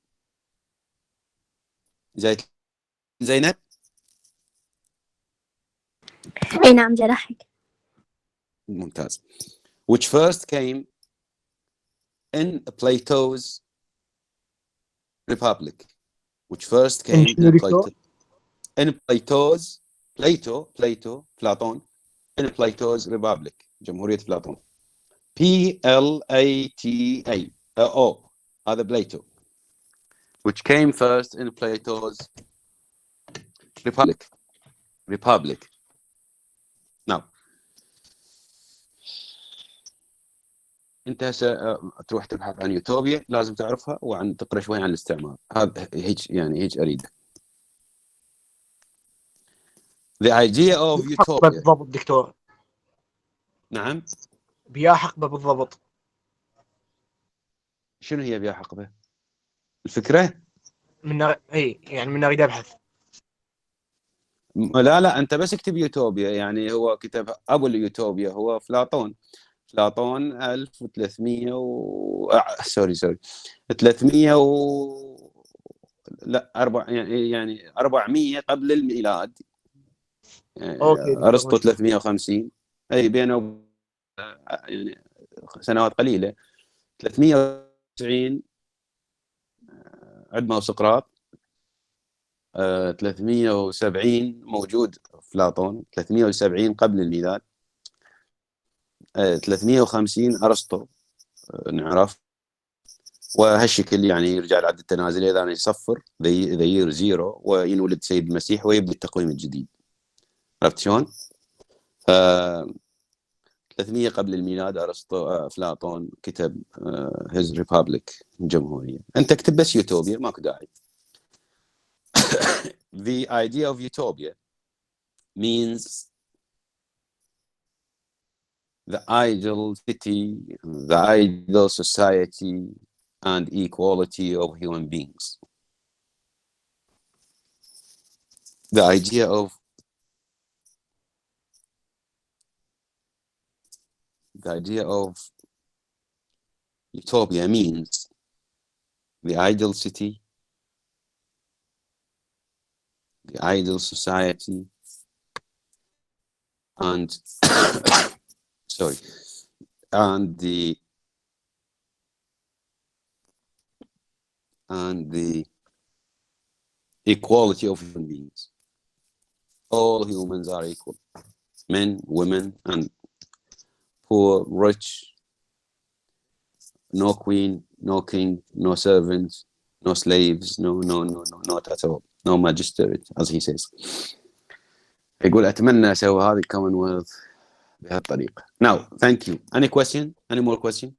زينب. أي نعم جرحك. ممتاز. Which first came in Plato's Republic. Which first came in Plato's Republic. جمهورية أفلاطون. P-L-A-T-A. هذا Plato. Which came first in Plato's Republic. Now, انت هسه تروح تبحث عن يوتوبيا، لازم تعرفها وعن تقرا شوي عن الاستعمار. هذا هيك اريد. The idea of utopia. بالضبط دكتور. نعم. بيا حقبة بالضبط. شنو هي بيا حقبة؟ الفكرة؟ يعني من اريد ابحث. لا انت بس اكتب يوتوبيا، يعني هو كتب ابو اليوتوبيا هو افلاطون 1300 سوري 300 لا 400 قبل الميلاد. اوكي ارسطو 350. اي بينه يعني سنوات قليله. 390 عندما سقراط. 370 موجود افلاطون. 370 قبل الميلاد. 350 ارسطو نعرف. وهالشكل يعني يرجع العد التنازلي، اذا يصفر ذا يير زيرو وينولد سيد المسيح ويبدا التقويم الجديد. عرفت شلون؟ 300 قبل الميلاد ارسطو افلاطون كتب هيز ريبابليك، الجمهوريه. انت اكتب بس يوتوبيا، ماكو داعي. The idea of utopia means the ideal city, the ideal society, and equality of human beings. The idea of utopia means the ideal city, the ideal society, and the equality of human beings. All humans are equal. Men, women, and poor, rich. No queen, no king, no servants, no slaves, no, not at all. No magistrate, as he says. يقول أتمنى أسوي هذه Commonwealth بهالطريقة. Now, thank you. Any question? Any more question?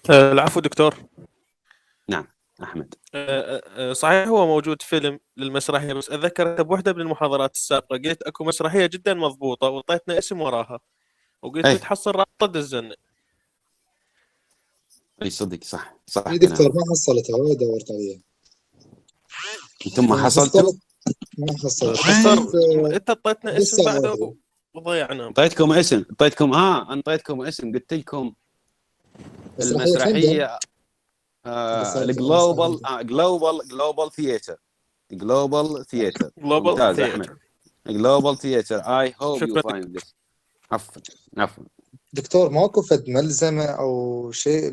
العفو دكتور. نعم أحمد. صحيح هو موجود فيلم للمسرحية، بس أتذكر بوحدة من المحاضرات السابقة قلت أكو مسرحية جدا مضبوطة وطيتنا اسم وراها وقلت أي. بتحصل رابطة دزنا. اي صدق صح صح اي دكتور كلام. ما حصلتها وايد دورت عليها. انتم ما يعني حصلتوا؟ ما حصلت. دكتور حصلت انت اعطيتنا اسم لسه بعده عادي. وضيعنا. اعطيتكم اسم، اعطيتكم اسم، قلت لكم مسرحية لندن. المسرحيه جلوبال ثياتر. جلوبال ثياتر. جلوبال ممتاز يا احمد. جلوبال ثياتر. اي هوب يو شكرا فايند ذس. عفوا. دكتور ماكو فد ملزمة او شيء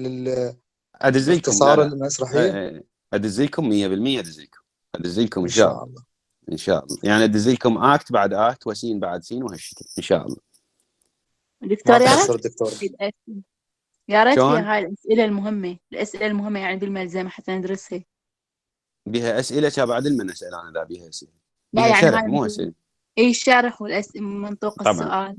ادزيكم. لاختصار لا المسرحية؟ ادزيكم 100%. ادزيكم ان ان شاء شاء الله. الله. ان شاء الله يعني ادزيكم اكت بعد اكت وسين بعد سين وهالشكل ان شاء الله. دكتور يا تقصر ريت دكتور. يا ريت شلون؟ فيها هاي الأسئلة المهمة يعني بالملزمة حتى ندرسها. بها اسئله كا بعد من اسال انا اذا بها اسئله. لا بها يعني شرح هاي مو اسئله. اي الشرح منطوق طبعا. السؤال.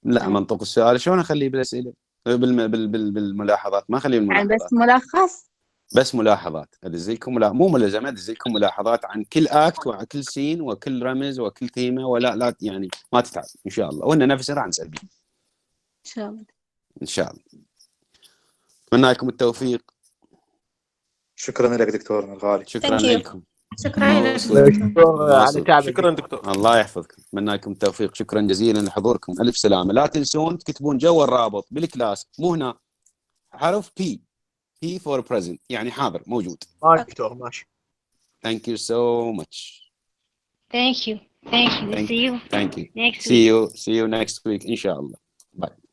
لا تمام. منطق السؤال شلون اخليه بالاسئله؟ بالملاحظات ما اخليه يعني بس بالملاحظات. ملخص. بس ملاحظات ادزيكم. لا مو ملزمه، ادزيكم ملاحظات عن كل اكت وعن كل سين وكل رمز وكل ثيمه. ولا لا يعني ما تتعب ان شاء الله. وإن نفسنا راح نسال بيه ان شاء الله. ان شاء الله. اتمنى لكم التوفيق. شكرا لك دكتور الغالي. شكرا Thank you. لكم. شكرا لك دكتور على تعبك. شكرا دكتور. الله يحفظكم. اتمنى لكم التوفيق. شكرا جزيلا لحضوركم. الف سلامه. لا تنسون تكتبون جوا الرابط بالكلاس مو هنا حرف بي for present يعني حاضر موجود. ماشي دكتور ماشي. Thank you so much. Thank you. See you Thank you. next week. See you next week إن شاء الله. Bye.